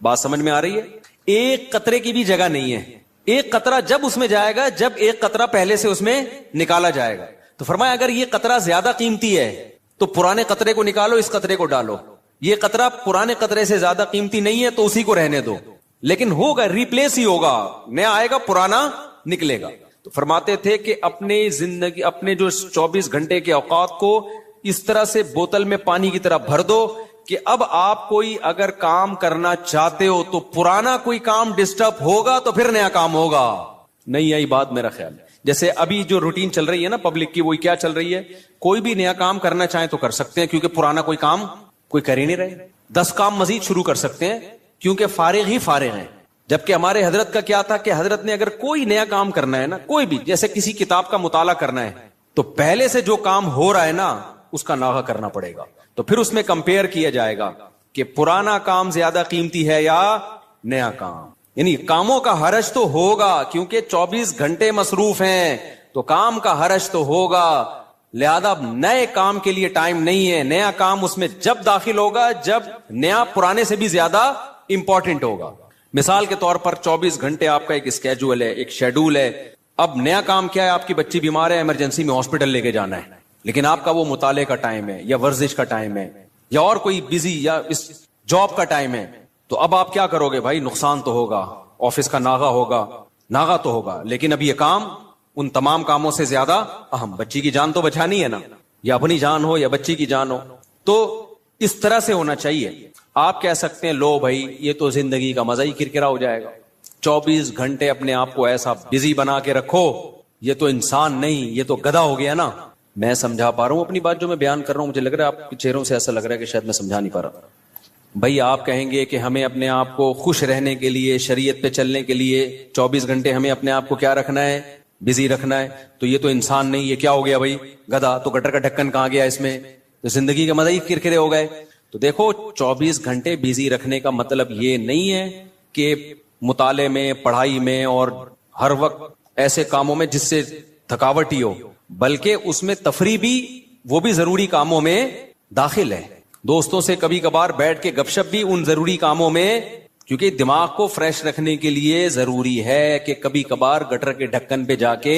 بات سمجھ میں آ رہی ہے؟ ایک قطرے کی بھی جگہ نہیں ہے. ایک قطرہ جب اس میں جائے گا جب ایک قطرہ پہلے سے اس میں نکالا جائے گا. تو فرمایا اگر یہ قطرہ زیادہ قیمتی ہے تو پرانے قطرے کو نکالو، اس قطرے کو ڈالو. یہ قطرہ پرانے قطرے سے زیادہ قیمتی نہیں ہے تو اسی کو رہنے دو، لیکن ہوگا ریپلیس ہی ہوگا، نیا آئے گا پرانا نکلے گا. تو فرماتے تھے کہ اپنے زندگی، اپنے جو 24 گھنٹے کے اوقات کو اس طرح سے بوتل میں پانی کی طرح بھر دو کہ اب آپ کوئی اگر کام کرنا چاہتے ہو تو پرانا کوئی کام ڈسٹرب ہوگا تو پھر نیا کام ہوگا. نہیں آئی بات میرا خیال ہے. جیسے ابھی جو روٹین چل رہی ہے نا پبلک کی، وہی کیا چل رہی ہے، کوئی بھی نیا کام کرنا چاہیں تو کر سکتے ہیں کیونکہ پرانا کوئی کام کوئی کر ہی نہیں رہے. 10 کام مزید شروع کر سکتے ہیں کیونکہ فارغ ہی فارغ ہیں. جبکہ ہمارے حضرت کا کیا تھا کہ حضرت نے اگر کوئی نیا کام کرنا ہے نا, کوئی بھی, جیسے کسی کتاب کا مطالعہ کرنا ہے تو پہلے سے جو کام ہو رہا ہے نا اس کا ناغہ کرنا پڑے گا. تو پھر اس میں کمپیئر کیا جائے گا کہ پرانا کام زیادہ قیمتی ہے یا نیا کام. یعنی کاموں کا حرج تو ہوگا کیونکہ 24 گھنٹے مصروف ہیں, تو کام کا حرج تو ہوگا. لہذا نئے کام کے لیے ٹائم نہیں ہے. نیا کام اس میں جب داخل ہوگا جب نیا پرانے سے بھی زیادہ امپورٹنٹ ہوگا. مثال کے طور پر 24 گھنٹے آپ کا ایک اسکیجول ہے, ایک شیڈول ہے. اب نیا کام کیا ہے, آپ کی بچی بیمار ہے, ایمرجنسی میں ہاسپٹل لے کے جانا ہے, لیکن آپ کا وہ مطالعے کا ٹائم ہے یا ورزش کا ٹائم ہے یا اور کوئی بزی یا اس جاب کا ٹائم ہے. تو اب آپ کیا کرو گے بھائی, نقصان تو ہوگا, آفس کا ناغہ ہوگا, ناغہ تو ہوگا, لیکن اب یہ کام ان تمام کاموں سے زیادہ اہم. بچی کی جان تو بچانی ہے نا, یا اپنی جان ہو یا بچی کی جان ہو. تو اس طرح سے ہونا چاہیے. آپ کہہ سکتے ہیں لو بھائی یہ تو زندگی کا مزہ ہی کرکرا ہو جائے گا, 24 گھنٹے اپنے آپ کو ایسا بزی بنا کے رکھو, یہ تو انسان نہیں, یہ تو گدھا ہو گیا نا. میں سمجھا پا رہا ہوں اپنی بات جو میں بیان کر رہا ہوں, مجھے لگ رہا ہے آپ کے چہروں سے ایسا لگ رہا ہے کہ شاید میں سمجھا نہیں پا رہا. بھائی آپ کہیں گے کہ ہمیں اپنے آپ کو خوش رہنے کے لیے, شریعت پہ چلنے کے لیے 24 گھنٹے ہمیں اپنے آپ کو کیا رکھنا ہے, بزی رکھنا ہے. تو یہ تو انسان نہیں, یہ کیا ہو گیا بھائی, گدھا. تو گٹر کا ڈھکن کہاں گیا اس میں, تو زندگی کے مزہ ہی کرکرے ہو گئے. تو دیکھو 24 گھنٹے بزی رکھنے کا مطلب یہ نہیں ہے کہ مطالعے میں, پڑھائی میں اور ہر وقت ایسے کاموں میں جس سے تھکاوٹ ہی ہو, بلکہ اس میں تفریح بھی, وہ بھی ضروری کاموں میں داخل ہے. دوستوں سے کبھی کبھار بیٹھ کے گپ شپ بھی ان ضروری کاموں میں, کیونکہ دماغ کو فریش رکھنے کے لیے ضروری ہے کہ کبھی کبھار گٹر کے ڈھکن پہ جا کے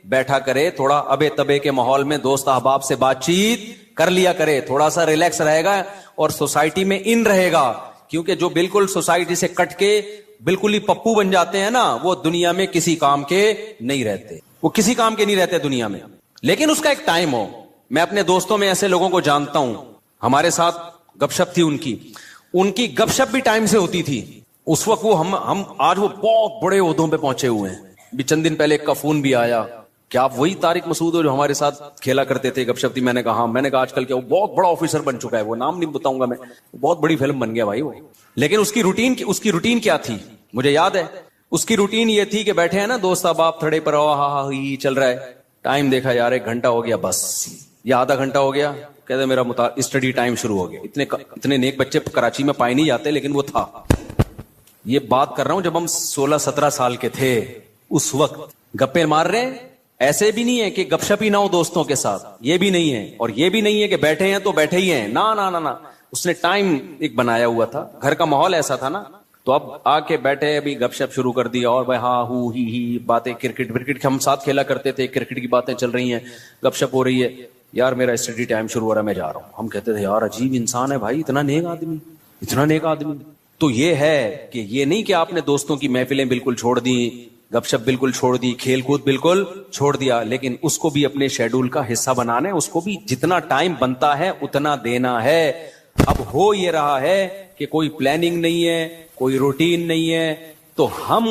بیٹھا کرے, تھوڑا ابے تبے کے ماحول میں دوست احباب سے بات چیت کر لیا کرے, تھوڑا سا ریلیکس رہے گا اور سوسائٹی میں ان رہے گا. کیونکہ جو بالکل سوسائٹی سے کٹ کے بالکل ہی پپو بن جاتے ہیں نا, وہ دنیا میں کسی کام کے نہیں رہتے, وہ کسی کام کے نہیں رہتے دنیا میں. لیکن اس کا ایک ٹائم ہو. میں اپنے دوستوں میں ایسے لوگوں کو جانتا ہوں, ہمارے ساتھ گپ شپ تھی ان کی گپ شپ بھی ٹائم سے ہوتی تھی. اس وقت وہ ہم آج وہ بہت بڑے عہدوں پہ پہنچے ہوئے ہیں. بھی چند دن پہلے ایک کا فون بھی آیا, کیا آپ وہی طارق مسعود ہو جو ہمارے ساتھ کھیلا کرتے تھے, گپ شپ تھی. میں نے کہا ہاں. میں نے کہا آج کل کیا وہ بہت بڑا آفیسر بن چکا ہے, وہ نام نہیں بتاؤں گا میں, بہت بڑی فلم بن گیا بھائی وہ. لیکن اس کی روٹین کیا تھی مجھے یاد ہے. اس کی روٹین یہ تھی کہ بیٹھے ہیں نا دوست احباب تھڑے پر, ہاں چل رہا ہے, ٹائم دیکھا یار 1 گھنٹہ ہو گیا بس, یا آدھا گھنٹہ ہو گیا, کہتے میرا اسٹڈی ٹائم شروع ہو گیا. اتنے نیک بچے کراچی میں پائے نہیں جاتے, لیکن وہ تھا. یہ بات کر رہا ہوں جب ہم 16-17 سال کے تھے, اس وقت گپے مار رہے ہیں. ایسے بھی نہیں ہے کہ گپ شپ ہی نہ ہو دوستوں کے ساتھ, یہ بھی نہیں ہے. اور یہ بھی نہیں ہے کہ بیٹھے ہیں تو بیٹھے ہی ہیں, نا نا نا نا. اس نے ٹائم ایک بنایا ہوا تھا, گھر کا ماحول ایسا تھا نا. تو اب آ کے بیٹھے, ابھی گپ شپ شروع کر دیا, اور بھائی ہاں ہو ہی باتیں, کرکٹ ہم ساتھ کھیلا کرتے تھے, کرکٹ کی باتیں چل رہی ہیں, گپ شپ ہو رہی ہے. یار میرا اسٹڈی ٹائم شروع ہو رہا ہے, میں جا رہا ہوں. ہم کہتے تھے یار عجیب انسان ہے بھائی, اتنا نیک آدمی. تو یہ ہے کہ یہ نہیں کہ آپ نے دوستوں کی محفلیں بالکل چھوڑ دی, گپ شپ بالکل چھوڑ دی, کھیل کود بالکل چھوڑ دیا, لیکن اس کو بھی اپنے شیڈول کا حصہ بنانا ہے. اس کو بھی جتنا ٹائم بنتا ہے اتنا دینا ہے. اب ہو یہ رہا ہے کہ کوئی پلاننگ نہیں ہے, کوئی روٹین نہیں ہے, تو ہم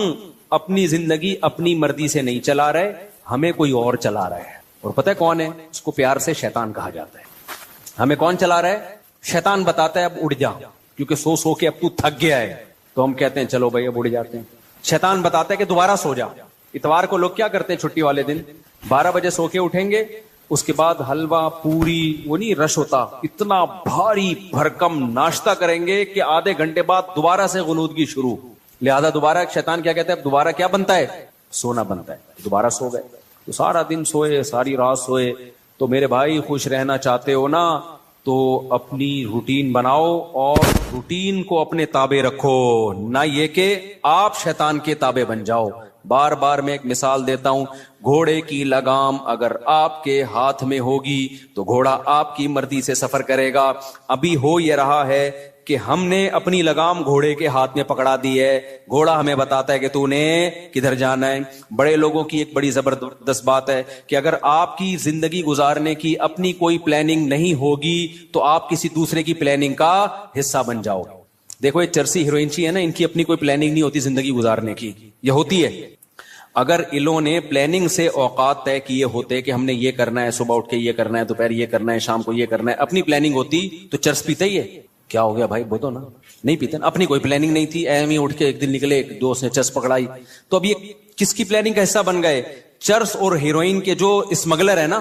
اپنی زندگی اپنی مرضی سے نہیں چلا رہے, ہمیں کوئی اور چلا رہا ہے. اور پتہ ہے کون ہے؟ اس کو پیار سے شیطان کہا جاتا ہے. ہمیں کون چلا رہا ہے؟ شیطان بتاتا ہے اب اڑ جا, کیونکہ سو کے اب تو تھک گیا ہے. تو ہم کہتے ہیں چلو بھائی اب اڑ جاتے ہیں. شیطان بتاتا ہے کہ دوبارہ سو جا. اتوار کو لوگ کیا کرتے ہیں چھٹی والے دن, 12 بجے سو کے اٹھیں گے, اس کے بعد حلوہ پوری, وہ نہیں رش ہوتا, اتنا بھاری بھرکم ناشتہ کریں گے کہ آدھے گھنٹے بعد دوبارہ سے غنودگی شروع. لہذا دوبارہ شیطان کیا کہتا ہے, اب دوبارہ کیا بنتا ہے, سونا بنتا ہے. دوبارہ سو گئے, تو سارا دن سوئے, ساری رات سوئے. تو میرے بھائی خوش رہنا چاہتے ہو نا, تو اپنی روٹین بناؤ اور روٹین کو اپنے تابع رکھو, نہ یہ کہ آپ شیطان کے تابع بن جاؤ. بار بار میں ایک مثال دیتا ہوں, گھوڑے کی لگام اگر آپ کے ہاتھ میں ہوگی تو گھوڑا آپ کی مرضی سے سفر کرے گا. ابھی ہو یہ رہا ہے کہ ہم نے اپنی لگام گھوڑے کے ہاتھ میں پکڑا دی ہے, گھوڑا ہمیں بتاتا ہے کہ تو نے کدھر جانا ہے. بڑے لوگوں کی ایک بڑی زبردست بات ہے کہ اگر آپ کی زندگی گزارنے کی اپنی کوئی پلاننگ نہیں ہوگی تو آپ کسی دوسرے کی پلاننگ کا حصہ بن جاؤ. دیکھو یہ چرسی ہیروئنچی ہے نا, ان کی اپنی کوئی پلاننگ نہیں ہوتی زندگی گزارنے کی, یہ ہوتی ہے. اگر انہوں نے پلاننگ سے اوقات طے کیے ہوتے کہ ہم نے یہ کرنا ہے, صبح اٹھ کے یہ کرنا ہے, دوپہر یہ کرنا ہے, شام کو یہ کرنا ہے, اپنی پلاننگ ہوتی تو چرس پیتے ہی ہے. کیا ہو گیا بھائی بتو نا, نہیں پیتے نا. اپنی کوئی پلاننگ نہیں تھی, ایم ہی اٹھ کے ایک دن نکلے, ایک دوست نے چرس پکڑائی. تو اب یہ کس کی پلاننگ کا حصہ بن گئے؟ چرس اور ہیروئن کے جو اسمگلر ہے نا,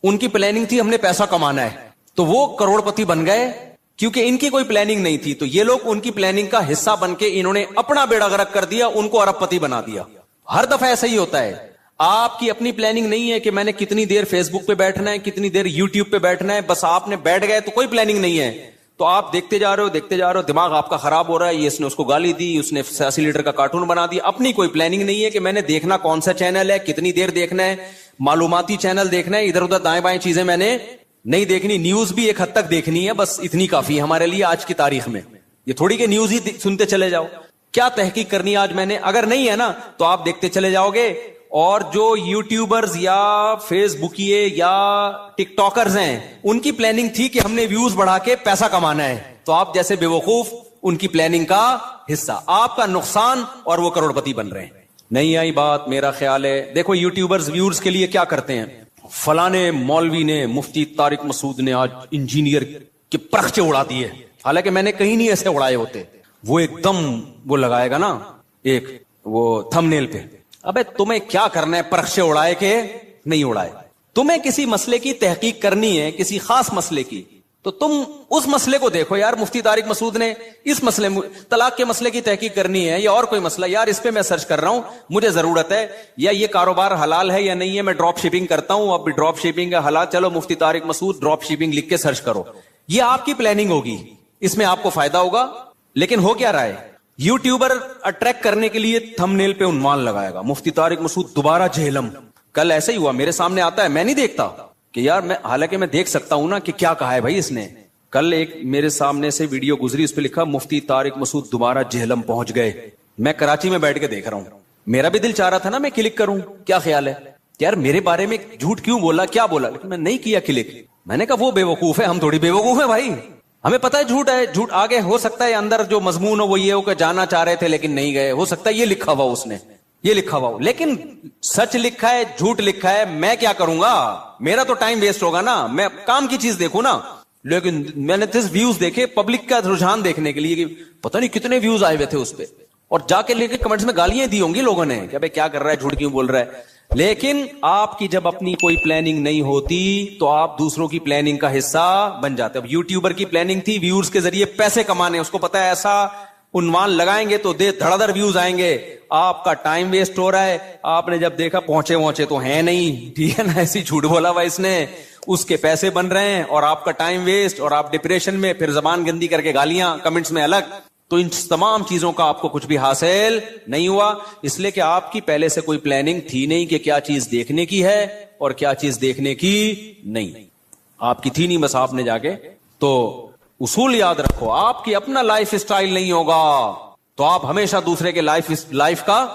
ان کی پلاننگ تھی ہم نے پیسہ کمانا ہے, تو وہ کروڑ پتی بن گئے کیونکہ ان کی کوئی پلاننگ نہیں تھی. تو یہ لوگ ان کی پلاننگ کا حصہ بن کے انہوں نے اپنا بیڑا غرق کر دیا, ان کو ارب پتی بنا دیا. ہر دفعہ ایسا ہی ہوتا ہے. آپ کی اپنی پلاننگ نہیں ہے کہ میں نے کتنی دیر فیس بک پہ بیٹھنا ہے, کتنی دیر یوٹیوب پہ بیٹھنا ہے, بس آپ نے بیٹھ گئے تو کوئی پلاننگ نہیں ہے. تو آپ دیکھتے جا رہے ہو, دماغ آپ کا خراب ہو رہا ہے. یہ اس نے اس کو گالی دی, اس نے 80 لیٹر کا کارٹون بنا دیا. اپنی کوئی پلاننگ نہیں ہے کہ میں نے دیکھنا کون سا چینل ہے, کتنی دیر دیکھنا ہے, معلوماتی چینل دیکھنا ہے, ادھر ادھر دائیں بائیں چیزیں میں نے نہیں دیکھنی. نیوز بھی ایک حد تک دیکھنی ہے, بس اتنی کافی ہے ہمارے لیے آج کی تاریخ میں. یہ تھوڑی کہ نیوز ہی سنتے چلے جاؤ. کیا تحقیق کرنی ہے آج میں نے؟ اگر نہیں ہے نا تو آپ دیکھتے چلے جاؤ گے. اور جو یوٹیوبرز یا فیس بکیے یا ٹک ٹاکرز ہیں, ان کی پلاننگ تھی کہ ہم نے ویوز بڑھا کے پیسہ کمانا ہے, تو آپ جیسے بے وقوف ان کی پلاننگ کا حصہ, آپ کا نقصان, اور وہ کروڑ پتی بن رہے ہیں. نہیں آئی بات؟ میرا خیال ہے دیکھو یوٹیوبرز ویورز کے لیے کیا کرتے ہیں. فلانے مولوی نے, مفتی طارق مسعود نے آج انجینئر کے پرخچے اڑا دیے, حالانکہ میں نے کہیں نہیں ایسے اڑائے ہوتے. وہ ایک دم وہ لگائے گا نا ایک وہ تھمبنیل پہ, ابے تمہیں کیا کرنا ہے پرخچے اڑائے کہ نہیں اڑائے؟ تمہیں کسی مسئلے کی تحقیق کرنی ہے, کسی خاص مسئلے کی, تو تم اس مسئلے کو دیکھو. یار مفتی طارق مسعود نے اس مسئلے, طلاق کے مسئلے کی تحقیق کرنی ہے یا اور کوئی مسئلہ, یار اس پہ میں سرچ کر رہا ہوں, مجھے ضرورت ہے, یا یہ کاروبار حلال ہے یا نہیں ہے, میں ڈراپ شپنگ کرتا ہوں, اب ڈراپ شپنگ ہے حلال, چلو مفتی طارق مسعود ڈراپ شپنگ لکھ کے سرچ کرو. یہ آپ کی پلاننگ ہوگی, اس میں آپ کو فائدہ ہوگا. لیکن ہو کیا رہا ہے, یوٹیوبر اٹریکٹ کرنے کے لیے تھمبنیل پہ عنوان لگائے گا, مفتی طارق مسعود دوبارہ جہلم. کل ایسا ہی ہوا, میرے سامنے آتا ہے, میں نہیں دیکھتا کہ یار میں, حالانکہ میں دیکھ سکتا ہوں نا کہ کیا کہا ہے بھائی اس نے. کل ایک میرے سامنے سے ویڈیو گزری, اس پہ لکھا مفتی طارق مسعود دوبارہ جہلم پہنچ گئے. میں کراچی میں بیٹھ کے دیکھ رہا ہوں, میرا بھی دل چاہ رہا تھا نا میں کلک کروں, کیا خیال ہے یار میرے بارے میں جھوٹ کیوں بولا, کیا بولا, لیکن میں نہیں کیا کلک. میں نے کہا وہ بے وقوف ہے, ہم تھوڑی بے وقوف ہیں بھائی, ہمیں پتا ہے جھوٹ ہے. جھوٹ آگے ہو سکتا ہے اندر جو مضمون ہو وہ یہ ہو کہ جانا چاہ رہے تھے لیکن نہیں گئے, ہو سکتا ہے یہ لکھا ہوا اس نے, یہ لکھا ہوا ہو, لیکن سچ لکھا ہے, جھوٹ لکھا ہے, میں کیا کروں گا, میرا تو ٹائم ویسٹ ہوگا نا, میں کام کی چیز دیکھوں نا. لیکن میں نے ویوز دیکھے, پبلک کا رجحان دیکھنے کے لیے کہ پتہ نہیں کتنے ویوز آئے ہوئے تھے اس پہ, اور جا کے لے کے کمنٹس میں گالیاں دی ہوں گی لوگوں نے کہ بھائی کیا کر رہا ہے, جھوٹ کیوں بول رہا ہے. لیکن آپ کی جب اپنی کوئی پلاننگ نہیں ہوتی تو آپ دوسروں کی پلاننگ کا حصہ بن جاتے. اب یوٹیوبر کی پلاننگ تھی ویورز کے ذریعے پیسے کمانے, اس کو پتا ہے ایسا عنوان لگائیں گے تو دھڑ ویوز آئیں گے, آپ کا ٹائم ویسٹ ہو رہا ہے. آپ نے جب دیکھا پہنچے تو ہیں نہیں, ٹھیک ہے نا, ایسی جھوٹ بولا ہوا اس نے, اس کے پیسے بن رہے ہیں اور آپ کا ٹائم ویسٹ, اور آپ ڈپریشن میں, پھر زبان گندی کر کے گالیاں کمنٹس میں الگ. تو ان تمام چیزوں کا آپ کو کچھ بھی حاصل نہیں ہوا, اس لیے کہ آپ کی پہلے سے کوئی پلاننگ تھی نہیں کہ کیا چیز دیکھنے کی ہے اور کیا چیز دیکھنے کی نہیں. آپ کی تھی نہیں, بس آپ نے جا کے. تو اصول یاد رکھو, آپ کی اپنا لائف اسٹائل نہیں ہوگا تو آپ ہمیشہ دوسرے کے لائف کا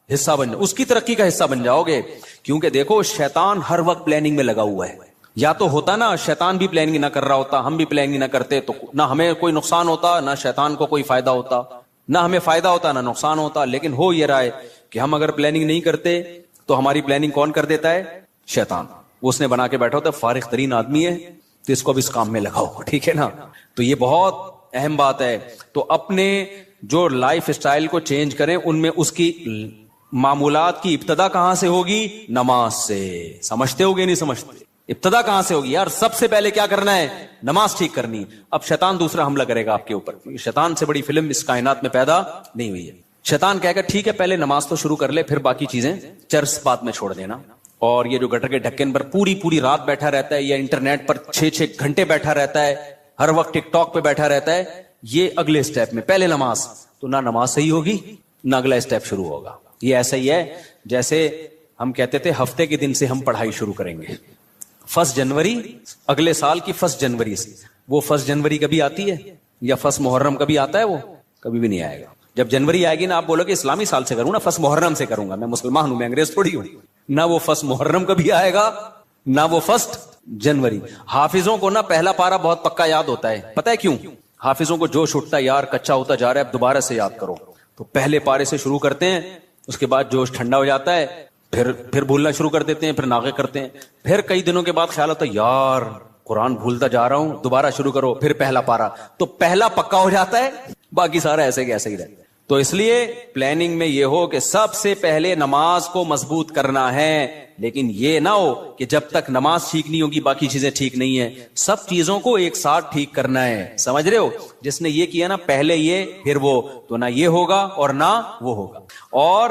حصہ بن جاؤ, اس کی ترقی کا حصہ بن جاؤ گے. کیونکہ دیکھو شیطان ہر وقت پلاننگ میں لگا ہوا ہے. یا تو ہوتا نا شیطان بھی پلاننگ نہ کر رہا ہوتا, ہم بھی پلاننگ نہ کرتے, تو نہ ہمیں کوئی نقصان ہوتا, نہ شیطان کو کوئی فائدہ ہوتا, نہ ہمیں فائدہ ہوتا نہ نقصان ہوتا. لیکن ہو یہ رہا ہے کہ ہم اگر پلاننگ نہیں کرتے تو ہماری پلاننگ کون کر دیتا ہے؟ شیطان. اس نے بنا کے بیٹھا ہوتا ہے, فارغ ترین آدمی ہے تو اس کو بھی اس کام میں لگاؤ, ٹھیک ہے نا. تو یہ بہت اہم بات ہے. تو اپنے جو لائف اسٹائل کو چینج کریں, ان میں اس کی معمولات کی ابتدا کہاں سے ہوگی؟ نماز سے. سمجھتے ہوگے نہیں سمجھتے؟ ابتدا کہاں سے ہوگی یار؟ سب سے پہلے کیا کرنا ہے؟ نماز ٹھیک کرنی. اب شیطان دوسرا حملہ کرے گا آپ کے اوپر, کیونکہ شیطان سے بڑی فلم اس کائنات میں پیدا نہیں ہوئی ہے. شیطان کہے گا ٹھیک ہے پہلے نماز تو شروع کر لے, پھر باقی چیزیں چرس بعد میں چھوڑ دینا. اور یہ جو گٹر کے ڈھکن پر پوری رات بیٹھا رہتا ہے, یا انٹرنیٹ پر 6 گھنٹے بیٹھا رہتا ہے, ہر وقت ٹک ٹاک پہ بیٹھا رہتا ہے, یہ اگلے اسٹیپ میں. پہلے نماز, تو نہ نماز صحیح ہوگی نہ اگلا اسٹیپ شروع ہوگا. یہ ایسا ہی ہے جیسے ہم کہتے تھے ہفتے کے دن سے ہم پڑھائی شروع کریں گے, 1 جنوری اگلے سال کی 1 جنوری سے. وہ 1 جنوری کبھی آتی ہے یا 1 محرم کبھی آتا ہے؟ وہ کبھی بھی نہیں آئے گا. جب جنوری آئے گی نا, آپ بولو کہ اسلامی سال سے کروں نا, 1 محرم سے کروں گا, میں مسلمان ہوں, میں انگریز تھوڑی ہوں. نہ وہ 1 محرم کبھی آئے گا نہ وہ 1 جنوری. حافظوں کو نا پہلا پارا بہت پکا یاد ہوتا ہے, پتہ ہے کیوں؟ حافظوں کو جوش اٹھتا ہے, یار کچا ہوتا جا رہا ہے, اب دوبارہ سے یاد کرو. تو پہلے پارے سے شروع کرتے ہیں, اس کے بعد جوش ٹھنڈا ہو جاتا ہے, پھر بھولنا شروع کر دیتے ہیں, پھر ناغے کرتے ہیں, پھر کئی دنوں کے بعد خیال ہوتا ہے یار قرآن بھولتا جا رہا ہوں، دوبارہ شروع کرو، پھر پہلا پارا، تو پہلا پکا ہو جاتا ہے، باقی سارا ایسے کہ ایسے ہی رہتا ہے۔ تو اس لیے پلاننگ میں یہ ہو کہ سب سے پہلے نماز کو مضبوط کرنا ہے، لیکن یہ نہ ہو کہ جب تک نماز ٹھیک نہیں ہوگی باقی چیزیں ٹھیک نہیں ہیں، سب چیزوں کو ایک ساتھ ٹھیک کرنا ہے، سمجھ رہے ہو؟ جس نے یہ کیا نا پہلے یہ پھر وہ، تو نہ یہ ہوگا اور نہ وہ ہوگا۔ اور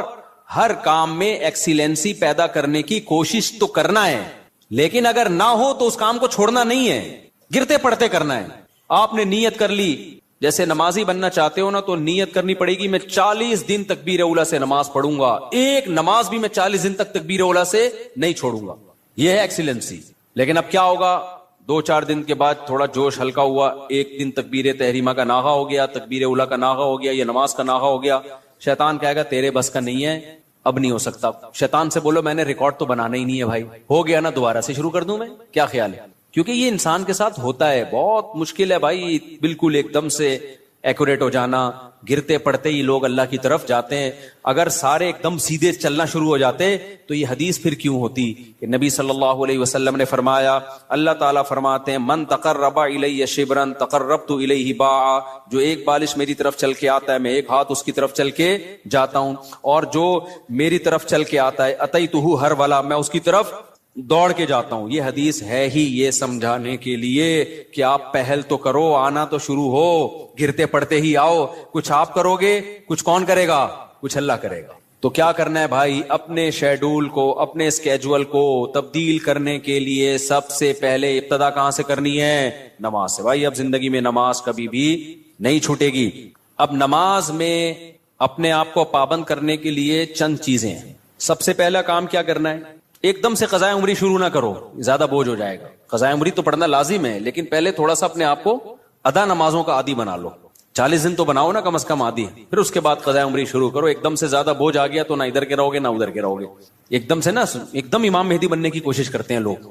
ہر کام میں ایکسیلنسی پیدا کرنے کی کوشش تو کرنا ہے، لیکن اگر نہ ہو تو اس کام کو چھوڑنا نہیں ہے، گرتے پڑتے کرنا ہے۔ آپ نے نیت کر لی، جیسے نمازی بننا چاہتے ہو نا تو نیت کرنی پڑے گی میں 40 دن تکبیر اولیٰ سے نماز پڑھوں گا، ایک نماز بھی میں 40 دن تک تکبیر اولیٰ سے نہیں چھوڑوں گا، یہ ہے ایکسیلنسی۔ لیکن اب کیا ہوگا، 2-4 دن کے بعد تھوڑا جوش ہلکا ہوا، ایک دن تکبیر تحریمہ کا ناغہ ہو گیا، تکبیر اولیٰ کا ناغہ ہو گیا، یہ نماز کا ناغہ ہو گیا، شیطان کہے گا تیرے بس کا نہیں ہے، اب نہیں ہو سکتا۔ شیطان سے بولو میں نے ریکارڈ تو بنانا ہی نہیں ہے بھائی، ہو گیا نا دوبارہ سے شروع کر دوں میں، کیا خیال ہے؟ کیونکہ یہ انسان کے ساتھ ہوتا ہے، بہت مشکل ہے بھائی بالکل ایک دم سے ایکوریٹ ہو جانا، گرتے پڑتے ہی لوگ اللہ کی طرف جاتے ہیں۔ اگر سارے ایک دم سیدھے چلنا شروع ہو جاتے تو یہ حدیث پھر کیوں ہوتی کہ نبی صلی اللہ علیہ وسلم نے فرمایا، اللہ تعالیٰ فرماتے ہیں من تقرب الی شبرا تقربت الیہ باعا، جو ایک بالش میری طرف چل کے آتا ہے میں ایک ہاتھ اس کی طرف چل کے جاتا ہوں، اور جو میری طرف چل کے آتا ہے اتیتہ ہرولا، میں اس کی طرف دوڑ کے جاتا ہوں۔ یہ حدیث ہے ہی یہ سمجھانے کے لیے کہ آپ پہل تو کرو، آنا تو شروع ہو، گرتے پڑتے ہی آؤ، کچھ آپ کرو گے، کچھ کون کرے گا، کچھ اللہ کرے گا۔ تو کیا کرنا ہے بھائی، اپنے شیڈول کو، اپنے اسکیجول کو تبدیل کرنے کے لیے سب سے پہلے ابتدا کہاں سے کرنی ہے؟ نماز سے۔ بھائی اب زندگی میں نماز کبھی بھی نہیں چھوٹے گی۔ اب نماز میں اپنے آپ کو پابند کرنے کے لیے چند چیزیں ہیں۔ سب سے پہلا کام کیا کرنا ہے، ایک دم سے قضائے عمری شروع نہ کرو، زیادہ بوجھ ہو جائے گا۔ قضائے عمری تو پڑھنا لازم ہے، لیکن پہلے تھوڑا سا اپنے آپ کو ادا نمازوں کا عادی بنا لو، 40 دن تو بناؤ نا کم از کم عادی، پھر اس کے بعد قضائے عمری شروع کرو۔ ایک دم سے زیادہ بوجھ آ گیا تو نہ ادھر کے رہو گے نہ ادھر کے رہو گے۔ ایک دم سے نا ایک دم امام مہدی بننے کی کوشش کرتے ہیں لوگ،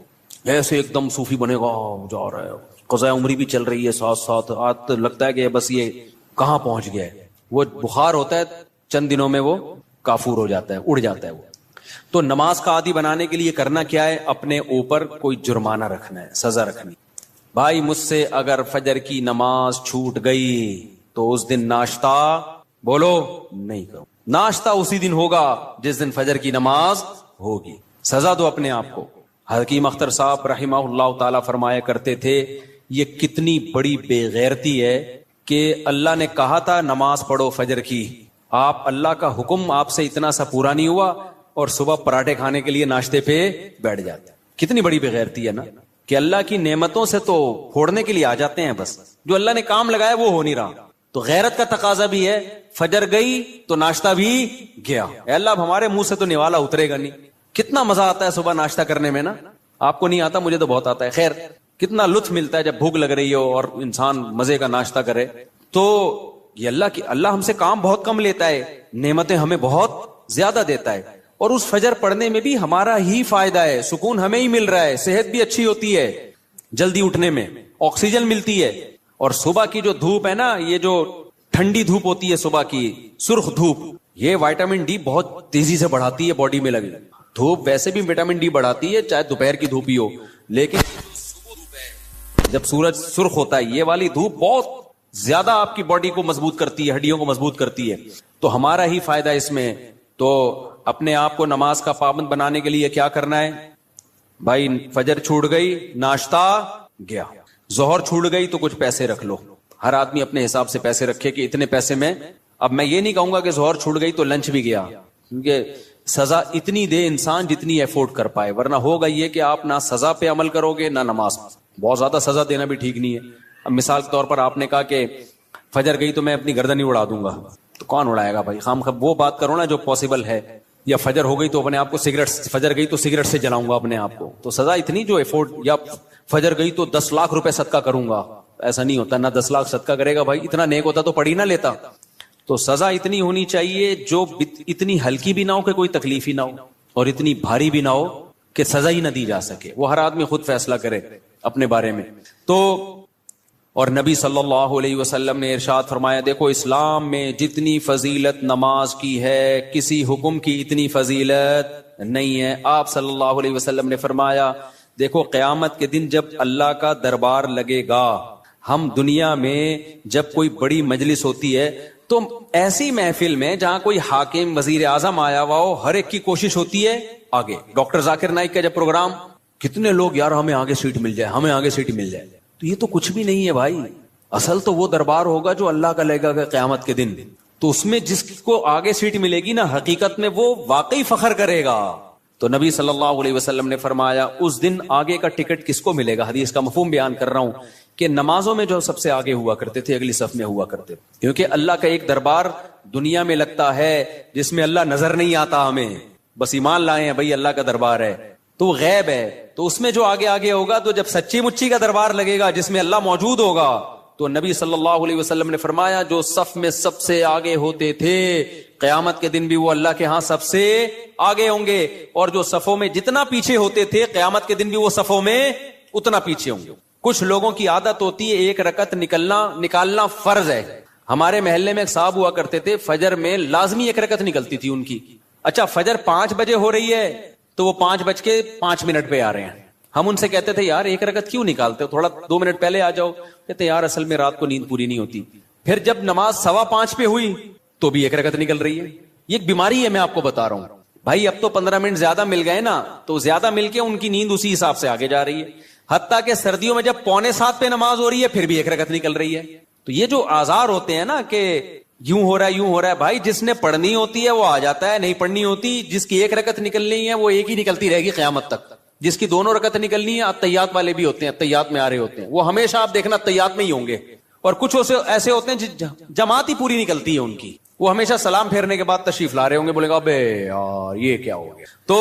ایسے ایک دم صوفی بنے گا جا رہا ہے، قضائے عمری بھی چل رہی ہے ساتھ ساتھ، آج لگتا ہے کہ بس یہ کہاں پہنچ گیا ہے، وہ بخار ہوتا ہے چند دنوں میں وہ کافور ہو جاتا ہے، اڑ جاتا ہے وہ۔ تو نماز کا عادی بنانے کے لیے کرنا کیا ہے، اپنے اوپر کوئی جرمانہ رکھنا ہے، سزا رکھنی۔ بھائی مجھ سے اگر فجر کی نماز چھوٹ گئی تو اس دن ناشتہ بولو نہیں کرو، ناشتہ اسی دن ہوگا جس دن فجر کی نماز ہوگی، سزا دو اپنے آپ کو۔ حکیم اختر صاحب رحمہ اللہ تعالی فرمایا کرتے تھے یہ کتنی بڑی بے غیرتی ہے کہ اللہ نے کہا تھا نماز پڑھو فجر کی، آپ اللہ کا حکم آپ سے اتنا سا پورا نہیں ہوا اور صبح پراٹھے کھانے کے لیے ناشتے پہ بیٹھ جاتے۔ کتنی بڑی بغیرتی ہے نا کہ اللہ کی نعمتوں سے تو پھوڑنے کے لیے آ جاتے ہیں، بس جو اللہ نے کام لگایا وہ ہو نہیں رہا۔ تو غیرت کا تقاضا بھی ہے، فجر گئی تو ناشتہ بھی گیا، اے اللہ اب ہمارے منہ سے تو نوالا اترے گا نہیں۔ کتنا مزہ آتا ہے صبح ناشتہ کرنے میں نا، آپ کو نہیں آتا، مجھے تو بہت آتا ہے۔ خیر کتنا لطف ملتا ہے جب بھوک لگ رہی ہو اور انسان مزے کا ناشتہ کرے۔ تو یہ اللہ ہم سے کام بہت کم لیتا ہے، نعمتیں ہمیں بہت زیادہ دیتا ہے، اور اس فجر پڑھنے میں بھی ہمارا ہی فائدہ ہے، سکون ہمیں ہی مل رہا ہے، صحت بھی اچھی ہوتی ہے، جلدی اٹھنے میں آکسیجن ملتی ہے۔ اور صبح کی جو دھوپ ہے نا، یہ جو ٹھنڈی دھوپ ہوتی ہے صبح کی، سرخ دھوپ، یہ وائٹامن ڈی بہت تیزی سے بڑھاتی ہے باڈی میں لگی۔ دھوپ ویسے بھی وٹامن ڈی بڑھاتی ہے چاہے دوپہر کی دھوپ ہی ہو، لیکن جب سورج سرخ ہوتا ہے یہ والی دھوپ بہت زیادہ آپ کی باڈی کو مضبوط کرتی ہے، ہڈیوں کو مضبوط کرتی ہے، تو ہمارا ہی فائدہ اس میں۔ تو اپنے آپ کو نماز کا پابند بنانے کے لیے کیا کرنا ہے بھائی، فجر چھوٹ گئی ناشتہ گیا، ظہر چھوٹ گئی تو کچھ پیسے رکھ لو، ہر آدمی اپنے حساب سے پیسے رکھے کہ اتنے پیسے میں۔ اب میں یہ نہیں کہوں گا کہ ظہر چھوٹ گئی تو لنچ بھی گیا، کیونکہ سزا اتنی دے انسان جتنی ایفورڈ کر پائے، ورنہ ہوگا یہ کہ آپ نہ سزا پہ عمل کرو گے نہ نماز۔ بہت زیادہ سزا دینا بھی ٹھیک نہیں ہے۔ اب مثال کے طور پر آپ نے کہا کہ فجر گئی تو میں اپنی گردن ہی اڑا دوں گا، تو کون اڑائے گا بھائی؟ خام خب وہ بات کرو نا جو پاسبل ہے۔ یا فجر ہو گئی تو اپنے آپ کو سگریٹ، فجر گئی تو سگریٹ سے جلاؤں گا اپنے آپ کو، تو سزا اتنی جو ایفورڈ، یا فجر گئی تو 10 لاکھ روپے صدقہ کروں گا، ایسا نہیں ہوتا، نہ 10 لاکھ صدقہ کرے گا بھائی، اتنا نیک ہوتا تو پڑھ ہی نہ لیتا۔ تو سزا اتنی ہونی چاہیے جو اتنی ہلکی بھی نہ ہو کہ کوئی تکلیف ہی نہ ہو، اور اتنی بھاری بھی نہ ہو کہ سزا ہی نہ دی جا سکے، وہ ہر آدمی خود فیصلہ کرے اپنے بارے میں۔ تو اور نبی صلی اللہ علیہ وسلم نے ارشاد فرمایا، دیکھو اسلام میں جتنی فضیلت نماز کی ہے کسی حکم کی اتنی فضیلت نہیں ہے۔ آپ صلی اللہ علیہ وسلم نے فرمایا دیکھو قیامت کے دن جب اللہ کا دربار لگے گا، ہم دنیا میں جب کوئی بڑی مجلس ہوتی ہے تو ایسی محفل میں جہاں کوئی حاکم وزیر اعظم آیا ہوا ہو، ہر ایک کی کوشش ہوتی ہے آگے. ڈاکٹر ذاکر نائک کا جب پروگرام، کتنے لوگ یار ہمیں آگے سیٹ مل جائے، ہمیں آگے سیٹ مل جائے. تو یہ تو کچھ بھی نہیں ہے بھائی. اصل تو وہ دربار ہوگا جو اللہ کا لگے گا قیامت کے دن. تو اس میں جس کو آگے سیٹ ملے گی نا، حقیقت میں وہ واقعی فخر کرے گا. تو نبی صلی اللہ علیہ وسلم نے فرمایا اس دن آگے کا ٹکٹ کس کو ملے گا. حدیث کا مفہوم بیان کر رہا ہوں کہ نمازوں میں جو سب سے آگے ہوا کرتے تھے، اگلی صف میں ہوا کرتے، کیونکہ اللہ کا ایک دربار دنیا میں لگتا ہے جس میں اللہ نظر نہیں آتا. ہمیں بس ایمان لائے ہیں بھائی اللہ کا دربار ہے، تو وہ غیب ہے. تو اس میں جو آگے آگے ہوگا، تو جب سچی مچی کا دربار لگے گا جس میں اللہ موجود ہوگا، تو نبی صلی اللہ علیہ وسلم نے فرمایا جو صف میں سب سے آگے ہوتے تھے قیامت کے دن بھی وہ اللہ کے ہاں سب سے آگے ہوں گے، اور جو صفوں میں جتنا پیچھے ہوتے تھے قیامت کے دن بھی وہ صفوں میں اتنا پیچھے ہوں گے. کچھ لوگوں کی عادت ہوتی ہے ایک رکعت نکالنا فرض ہے. ہمارے محلے میں ایک صاحب ہوا کرتے تھے، فجر میں لازمی ایک رکعت نکلتی تھی ان کی. اچھا فجر 5 بجے ہو رہی ہے تو وہ 5:05 پہ آ رہے ہیں. ہم ان سے کہتے تھے یار ایک رکعت کیوں نکالتے ہو، تھوڑا 2 منٹ پہلے آ جاؤ. کہتے یار اصل میں رات کو نیند پوری نہیں ہوتی. پھر جب نماز 5:15 پہ ہوئی تو بھی ایک رکعت نکل رہی ہے. یہ ایک بیماری ہے، میں آپ کو بتا رہا ہوں بھائی. اب تو 15 منٹ زیادہ مل گئے نا، تو زیادہ مل کے ان کی نیند اسی حساب سے آگے جا رہی ہے. حتیٰ کہ سردیوں میں جب 6:45 پہ نماز ہو رہی ہے پھر بھی ایک رکعت نکل رہی ہے. تو یہ جو آزار ہوتے ہیں نا کہ یوں ہو رہا ہے بھائی، جس نے پڑھنی ہوتی ہے وہ آ جاتا ہے، نہیں پڑھنی ہوتی. جس کی ایک رکعت نکلنی ہے وہ ایک ہی نکلتی رہے گی قیامت تک. جس کی 2 رکعت نکلنی ہے، التحیات والے بھی ہوتے ہیں، التحیات میں آ رہے ہوتے ہیں، وہ ہمیشہ آپ دیکھنا التحیات میں ہی ہوں گے. اور کچھ ایسے ہوتے ہیں جماعت ہی پوری نکلتی ہے ان کی، وہ ہمیشہ سلام پھیرنے کے بعد تشریف لا رہے ہوں گے، بولے گا ابے یار یہ کیا ہو گیا. تو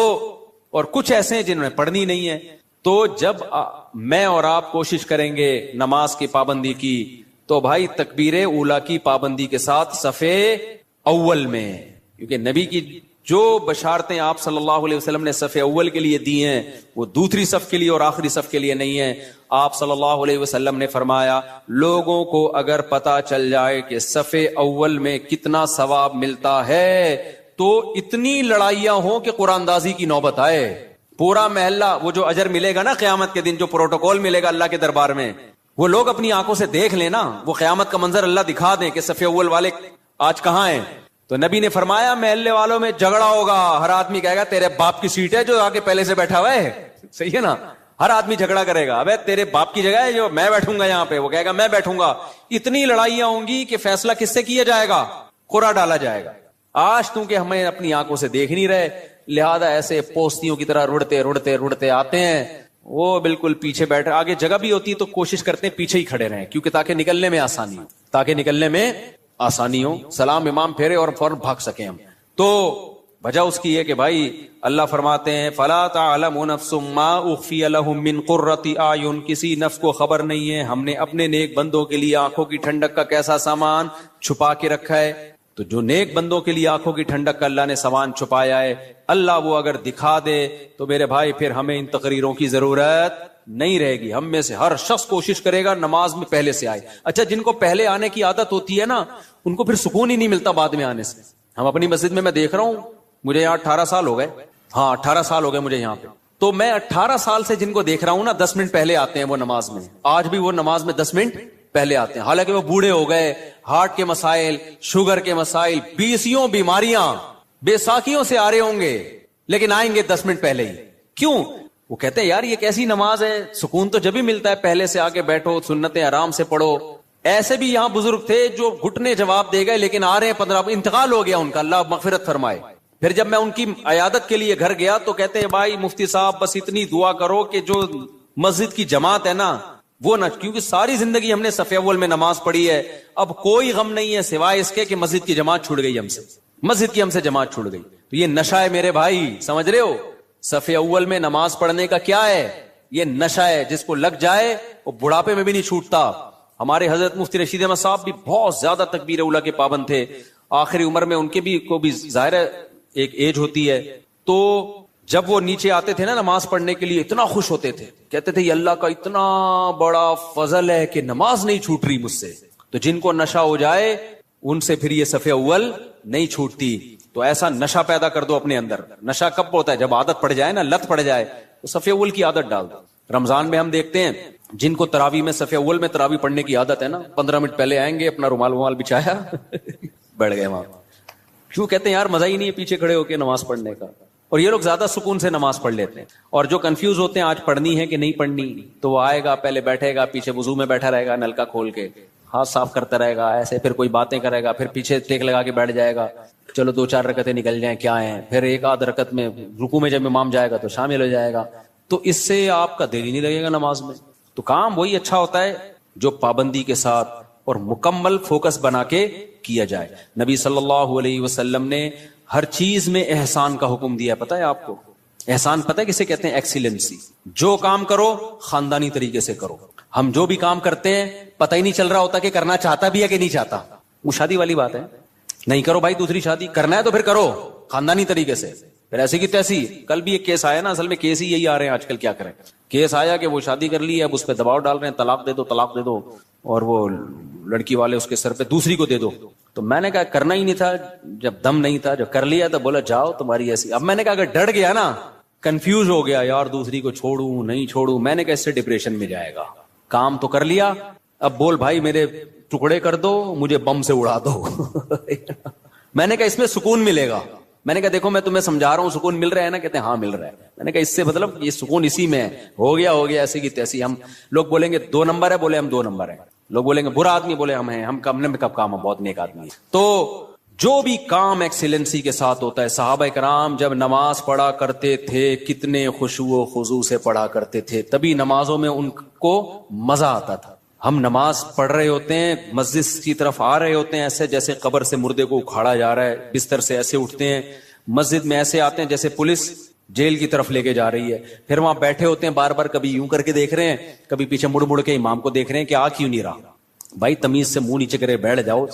اور کچھ ایسے ہیں جنہوں نے پڑھنی نہیں ہے. تو جب میں اور آپ کوشش کریں گے نماز کی پابندی کی، تو بھائی تکبیر اولا کی پابندی کے ساتھ صفے اول میں، کیونکہ نبی کی جو بشارتیں آپ صلی اللہ علیہ وسلم نے صف اول کے لیے دی ہیں وہ دوسری صف کے لیے اور آخری صف کے لیے نہیں ہیں. آپ صلی اللہ علیہ وسلم نے فرمایا لوگوں کو اگر پتا چل جائے کہ صف اول میں کتنا ثواب ملتا ہے تو اتنی لڑائیاں ہوں کہ قرآن اندازی کی نوبت آئے. پورا محلہ وہ جو اجر ملے گا نا قیامت کے دن، جو پروٹوکول ملے گا اللہ کے دربار میں، وہ لوگ اپنی آنکھوں سے دیکھ لینا، وہ قیامت کا منظر اللہ دکھا دیں کہ صف اول والے آج کہاں ہیں. تو نبی نے فرمایا محلے والوں میں جھگڑا ہوگا، ہر آدمی کہے گا تیرے باپ کی سیٹ ہے جو آگے پہلے سے بیٹھا ہوا ہے. صحیح ہے نا، ہر آدمی جھگڑا کرے گا، ابے تیرے باپ کی جگہ ہے جو میں بیٹھوں گا یہاں پہ، وہ کہے گا میں بیٹھوں گا. اتنی لڑائیاں ہوں گی کہ فیصلہ کس سے کیا جائے گا، قرعہ ڈالا جائے گا. آج کیونکہ ہمیں اپنی آنکھوں سے دیکھ نہیں رہے، لہذا ایسے پوستیوں کی طرح رڑتے آتے ہیں. وہ بالکل پیچھے بیٹھے، آگے جگہ بھی ہوتی ہے تو کوشش کرتے ہیں پیچھے ہی کھڑے رہیں، کیونکہ تاکہ نکلنے میں آسانی ہو، سلام امام پھیرے اور فوراً بھاگ سکیں ہم. تو وجہ اس کی ہے کہ بھائی اللہ فرماتے ہیں فلا تعلم نفس ما اخفی لهم من قرۃ اعین، کسی نفس کو خبر نہیں ہے ہم نے اپنے نیک بندوں کے لیے آنکھوں کی ٹھنڈک کا کیسا سامان چھپا کے رکھا ہے. تو جو نیک بندوں کے لیے آنکھوں کی ٹھنڈک کا اللہ نے سامان چھپایا ہے، اللہ وہ اگر دکھا دے تو میرے بھائی پھر ہمیں ان تقریروں کی ضرورت نہیں رہے گی. ہم میں سے ہر شخص کوشش کرے گا نماز میں پہلے سے آئے. اچھا جن کو پہلے آنے کی عادت ہوتی ہے نا، ان کو پھر سکون ہی نہیں ملتا بعد میں آنے سے. ہم اپنی مسجد میں دیکھ رہا ہوں، مجھے یہاں 18 سال ہو گئے، 18 سال ہو گئے مجھے یہاں پہ. تو میں 18 سال سے جن کو دیکھ رہا ہوں نا 10 منٹ پہلے آتے ہیں وہ نماز میں. آج بھی وہ نماز میں 10 منٹ پہلے آتے ہیں، حالانکہ وہ بوڑھے ہو گئے، ہارٹ کے مسائل، شوگر کے مسائل، 20 بیماریاں، بے ساکھیوں سے آ رہے ہوں گے، لیکن آئیں گے 10 منٹ پہلے ہی. کیوں؟ وہ کہتے ہیں یار یہ کیسی نماز ہے، سکون تو جب ہی ملتا ہے پہلے سے آگے بیٹھو، سنتیں آرام سے پڑھو. ایسے بھی یہاں بزرگ تھے جو گھٹنے جواب دے گئے لیکن آ رہے ہیں 15، انتقال ہو گیا ان کا، اللہ مغفرت فرمائے. پھر جب میں ان کی عیادت کے لیے گھر گیا تو کہتے ہیں بھائی مفتی صاحب بس اتنی دعا کرو کہ جو مسجد کی جماعت ہے نا وہ نہ، کیونکہ ساری زندگی ہم نے صف اول میں نماز پڑھی ہے، اب کوئی غم نہیں ہے سوائے اس کے کہ مسجد کی جماعت چھوٹ گئی، ہم سے جماعت چھوٹ گئی. تو یہ نشہ ہے میرے بھائی، سمجھ رہے ہو؟ صف اول میں نماز پڑھنے کا کیا ہے؟ یہ نشہ ہے، جس کو لگ جائے وہ بڑھاپے میں بھی نہیں چھوٹتا. ہمارے حضرت مفتی رشید احمد صاحب بھی بہت زیادہ تکبیر اولیٰ کے پابند تھے. آخری عمر میں ان کے بھی کو بھی ظاہر ایک ایج ہوتی ہے. تو جب وہ نیچے آتے تھے نا نماز پڑھنے کے لیے اتنا خوش ہوتے تھے، کہتے تھے یہ اللہ کا اتنا بڑا فضل ہے کہ نماز نہیں چھوٹ رہی مجھ سے. تو جن کو نشہ ہو جائے ان سے پھر یہ صف اول نہیں چھوٹتی. تو ایسا نشہ پیدا کر دو اپنے اندر. نشہ کب ہوتا ہے؟ جب عادت پڑ جائے نا، لت پڑ جائے. تو صف اول کی عادت ڈال دو. رمضان میں ہم دیکھتے ہیں جن کو تراویح میں صف اول میں تراویح پڑھنے کی عادت ہے نا, 15 منٹ پہلے آئیں گے, اپنا رومال ومال بچھایا بیٹھ گئے وہاں. کیوں کہتے ہیں یار مزہ ہی نہیں ہے پیچھے کھڑے ہو کے نماز پڑھنے کا. اور یہ لوگ زیادہ سکون سے نماز پڑھ لیتے ہیں. اور جو کنفیوز ہوتے ہیں آج پڑھنی ہے کہ نہیں پڑھنی, تو وہ آئے گا, پہلے بیٹھے گا, پیچھے وضو میں بیٹھا رہے گا, نلکا کھول کے ہاتھ صاف کرتا رہے گا ایسے, پھر کوئی باتیں کرے گا, پھر پیچھے ٹیک لگا کے بیٹھ جائے گا, چلو 2-4 رکعتیں نکل جائیں کیا ہیں, پھر 1-8 رکعت میں رکوع میں جب امام جائے گا تو شامل ہو جائے گا. تو اس سے آپ کا دل ہی نہیں لگے گا نماز میں. تو کام وہی اچھا ہوتا ہے جو پابندی کے ساتھ اور مکمل فوکس بنا کے کیا جائے. نبی صلی اللہ علیہ وسلم نے ہر چیز میں احسان کا حکم دیا. پتہ ہے آپ کو احسان پتہ ہے کسے کہتے ہیں؟ ایکسیلنسی. جو کام کرو خاندانی طریقے سے کرو. ہم جو بھی کام کرتے ہیں پتہ ہی نہیں چل رہا ہوتا کہ کرنا چاہتا بھی ہے کہ نہیں چاہتا. وہ شادی والی بات ہے, نہیں کرو بھائی دوسری شادی, کرنا ہے تو پھر کرو خاندانی طریقے سے. پھر ایسی کی تیسی. کل بھی ایک کیس آیا نا, اصل میں کیس ہی یہی آ رہے ہیں آج کل, کیا کریں. کیس آیا کہ وہ شادی کر لی ہے, اب اس پہ دباؤ ڈال رہے ہیں طلاق دے دو طلاق دے دو, اور وہ لڑکی والے اس کے سر پہ دوسری کو دے دو. تو میں نے کہا کرنا ہی نہیں تھا جب دم نہیں تھا, جو کر لیا تو بولا جاؤ تمہاری ایسی. اب میں نے کہا اگر ڈر گیا نا, کنفیوز ہو گیا یار دوسری کو چھوڑوں نہیں چھوڑوں, میں نے کہا اس سے ڈپریشن میں جائے گا. کام تو کر لیا, اب بول بھائی میرے ٹکڑے کر دو, مجھے بم سے اڑا دو. میں نے کہا اس میں سکون ملے گا. میں نے کہا دیکھو میں تمہیں سمجھا رہا ہوں, سکون مل رہا ہے نا؟ کہتے ہیں ہاں مل رہا ہے. میں نے کہا اس سے مطلب یہ سکون اسی میں ہے. ہو گیا ایسی کی تیسی. ہم لوگ بولیں گے 2 نمبر ہے, بولے ہم 2 نمبر ہیں. لوگ بولیں گے برا آدمی, بولے ہم ہیں. ہم کم نے کب کام, بہت نیک آدمی ہے. تو جو بھی کام ایکسیلنسی کے ساتھ ہوتا ہے. صحابہ کرام جب نماز پڑھا کرتے تھے کتنے خشوع و خضوع سے پڑھا کرتے تھے, تبھی نمازوں میں ان کو مزہ آتا تھا. ہم نماز پڑھ رہے ہوتے ہیں, مسجد کی طرف آ رہے ہوتے ہیں ایسے جیسے قبر سے مردے کو اکھاڑا جا رہا ہے, بستر سے ایسے اٹھتے ہیں. مسجد میں ایسے آتے ہیں جیسے پولیس جیل کی طرف لے کے جا رہی ہے. پھر وہاں بیٹھے ہوتے ہیں بار بار, کبھی یوں کر کے دیکھ رہے ہیں, کبھی پیچھے مڑ مڑ کے امام کو دیکھ رہے ہیں کہ آ کیوں نہیں رہا. بھائی تمیز سے منہ نیچے کرے بیٹھ جاؤ,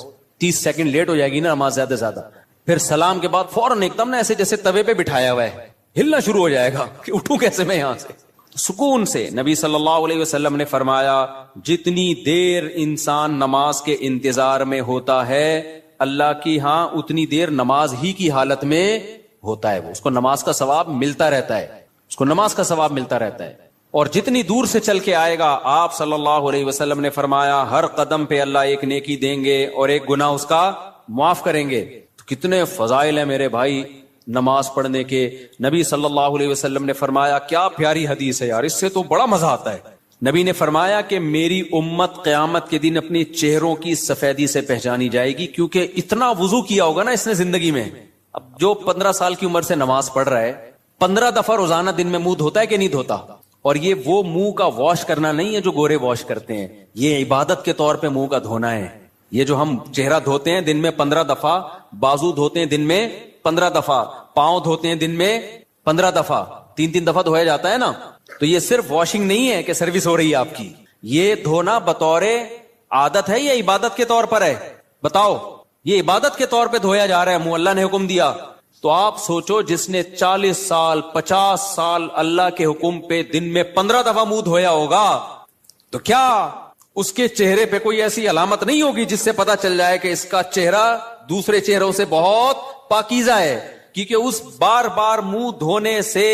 30 سیکنڈ لیٹ ہو جائے گی نا نماز زیادہ سے زیادہ. پھر سلام کے بعد فوراً ایک دم نا ایسے جیسے توے پہ بٹھایا ہوا ہے, ہلنا شروع ہو جائے گا کہ اٹھوں کیسے میں یہاں سے. سکون سے. نبی صلی اللہ علیہ وسلم نے فرمایا جتنی دیر انسان نماز کے انتظار میں ہوتا ہے اللہ کی ہاں اتنی دیر نماز ہی کی حالت میں ہوتا ہے. وہ اس کو نماز کا ثواب ملتا رہتا ہے, اس کو نماز کا ثواب ملتا رہتا ہے. اور جتنی دور سے چل کے آئے گا, آپ صلی اللہ علیہ وسلم نے فرمایا ہر قدم پہ اللہ ایک نیکی دیں گے اور ایک گناہ اس کا معاف کریں گے. تو کتنے فضائل ہیں میرے بھائی نماز پڑھنے کے. نبی صلی اللہ علیہ وسلم نے فرمایا, کیا پیاری حدیث ہے یار, اس سے تو بڑا مزہ آتا ہے. نبی نے فرمایا کہ میری امت قیامت کے دن اپنی چہروں کی سفیدی سے پہچانی جائے گی, کیونکہ اتنا وضو کیا ہوگا نا اس نے زندگی میں. اب جو 15 سال کی عمر سے نماز پڑھ رہا ہے, 15 دفعہ روزانہ دن میں منہ دھوتا ہے کہ نہیں دھوتا؟ اور یہ وہ منہ کا واش کرنا نہیں ہے جو گورے واش کرتے ہیں, یہ عبادت کے طور پہ منہ کا دھونا ہے. یہ جو ہم چہرہ دھوتے ہیں دن میں 15 دفعہ, بازو دھوتے ہیں دن میں 15 دفعہ, پاؤں دھوتے ہیں دن میں 15 دفعہ, 3 دفعہ دھویا جاتا ہے نا. تو یہ صرف واشنگ نہیں ہے کہ سروس ہو رہی ہے آپ کی, یہ دھونا بطور عادت ہے یا عبادت کے طور پر ہے؟ بتاؤ. یہ عبادت کے طور پہ دھویا جا رہا ہے منہ, اللہ نے حکم دیا. تو آپ سوچو جس نے 40 سال 50 سال اللہ کے حکم پہ دن میں 15 دفعہ منہ دھویا ہوگا, تو کیا اس کے چہرے پہ کوئی ایسی علامت نہیں ہوگی جس سے پتا چل جائے کہ اس کا چہرہ دوسرے چہروں سے بہت پاکیزہ ہے؟ کیونکہ اس بار بار منہ دھونے سے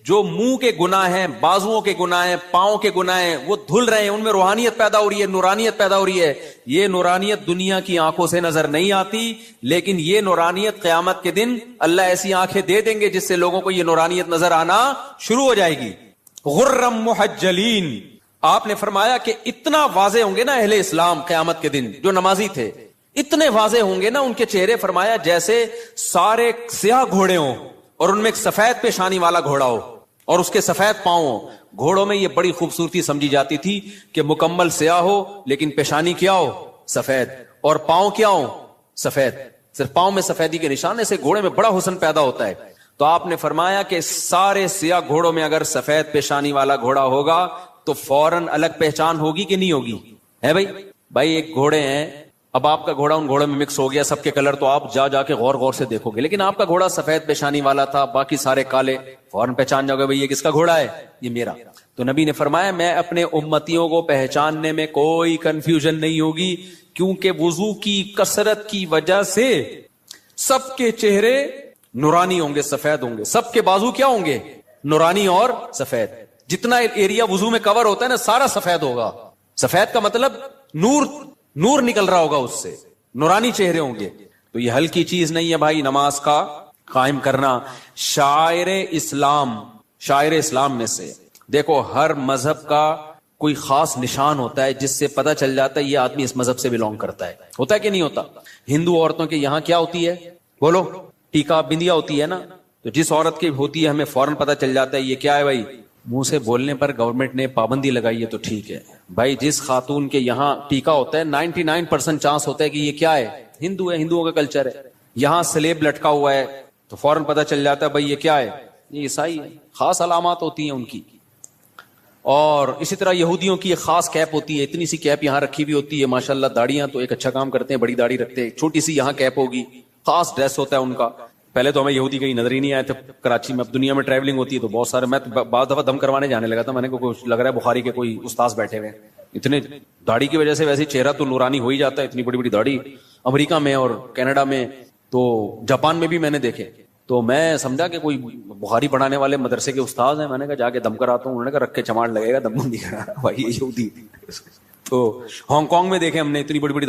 جو منہ کے گناہ ہیں, بازوؤں کے گناہ ہیں, پاؤں کے گناہ ہیں, وہ دھل رہے ہیں, ان میں روحانیت پیدا ہو رہی ہے, نورانیت پیدا ہو رہی ہے. یہ نورانیت دنیا کی آنکھوں سے نظر نہیں آتی, لیکن یہ نورانیت قیامت کے دن اللہ ایسی آنکھیں دے دیں گے جس سے لوگوں کو یہ نورانیت نظر آنا شروع ہو جائے گی. غرم محجلین. آپ نے فرمایا کہ اتنا واضح ہوں گے نا اہل اسلام قیامت کے دن, جو نمازی تھے اتنے واضح ہوں گے نا ان کے چہرے, فرمایا جیسے سارے سیاہ گھوڑے ہوں اور ان میں ایک سفید پیشانی والا گھوڑا ہو اور اس کے سفید پاؤں ہو. گھوڑوں میں یہ بڑی خوبصورتی سمجھی جاتی تھی کہ مکمل سیاہ ہو لیکن پیشانی کیا ہو؟ سفید, اور پاؤں کیا ہو؟ سفید. صرف پاؤں میں سفیدی کے نشانے سے گھوڑے میں بڑا حسن پیدا ہوتا ہے. تو آپ نے فرمایا کہ سارے سیاہ گھوڑوں میں اگر سفید پیشانی والا گھوڑا ہوگا تو فوراً الگ پہچان ہوگی کہ نہیں ہوگی؟ ہے بھائی ایک گھوڑے ہیں, اب آپ کا گھوڑا ان گھوڑوں میں مکس ہو گیا سب کے کلر, تو آپ جا کے غور سے دیکھو گے, لیکن آپ کا گھوڑا سفید پیشانی والا تھا, باقی سارے کالے, فوراً پہچان جاؤ گے بھائی یہ کس کا گھوڑا ہے؟ یہ میرا. تو نبی نے فرمایا میں اپنے امتیوں کو پہچاننے میں کوئی کنفیوژن نہیں ہوگی, کیونکہ وضو کی کثرت کی وجہ سے سب کے چہرے نورانی ہوں گے, سفید ہوں گے, سب کے بازو کیا ہوں گے؟ نورانی اور سفید. جتنا ایریا وضو میں کور ہوتا ہے نا سارا سفید ہوگا. سفید کا مطلب نور نکل رہا ہوگا اس سے, نورانی چہرے ہوں گے. تو یہ ہلکی چیز نہیں ہے بھائی نماز کا قائم کرنا. شاعر اسلام میں سے دیکھو, ہر مذہب کا کوئی خاص نشان ہوتا ہے جس سے پتہ چل جاتا ہے یہ آدمی اس مذہب سے بلونگ کرتا ہے. ہوتا ہے کہ نہیں ہوتا؟ ہندو عورتوں کے یہاں کیا ہوتی ہے بولو؟ ٹیکا بندیا ہوتی ہے نا. تو جس عورت کی ہوتی ہے ہمیں فوراً پتہ چل جاتا ہے یہ کیا ہے بھائی. منہ سے بولنے پر گورنمنٹ نے پابندی لگائی ہے تو ٹھیک ہے بھائی. جس خاتون کے یہاں ٹیکا ہوتا ہے 99% چانس ہوتا ہے کہ یہ کیا ہے, ہندو ہے, ہندوؤں کا کلچر ہے. یہاں سلیب لٹکا ہوا ہے تو فوراً پتہ چل جاتا ہے بھائی یہ کیا ہے, یہ عیسائی ہے. خاص علامات ہوتی ہیں ان کی. اور اسی طرح یہودیوں کی ایک خاص کیپ ہوتی ہے, اتنی سی کیپ یہاں رکھی ہوئی ہوتی ہے. ماشاءاللہ داڑیاں تو ایک اچھا کام کرتے ہیں, بڑی داڑھی رکھتے ہیں, چھوٹی سی یہاں کیپ ہوگی. خاص ڈریس ہوتا ہے ان کا. پہلے تو ہمیں یہودی کہیں نظر ہی نہیں آئے تھے کراچی میں. اب دنیا میں ٹریولنگ ہوتی ہے تو بہت سارے, میں بعض دفعہ دم کروانے جانے لگا تھا, میں نے کچھ لگ رہا ہے بخاری کے کوئی استاذ بیٹھے ہوئے. اتنے داڑھی کی وجہ سے ویسے چہرہ تو نورانی ہو ہی جاتا ہے, اتنی بڑی بڑی داڑھی. امریکہ میں اور کینیڈا میں تو جاپان میں بھی میں نے دیکھے. تو میں سمجھا کہ کوئی بخاری پڑھانے والے مدرسے کے استاذ ہیں. میں نے کہا جا کے دم کراتا ہوں. انہوں نے کہا رکھ کے چماڑ لگے گا, دم نہیں کرا بھائی, یہ یہودی. تو ہانگ کانگ میں دیکھے ہم نے اتنی بڑی بڑی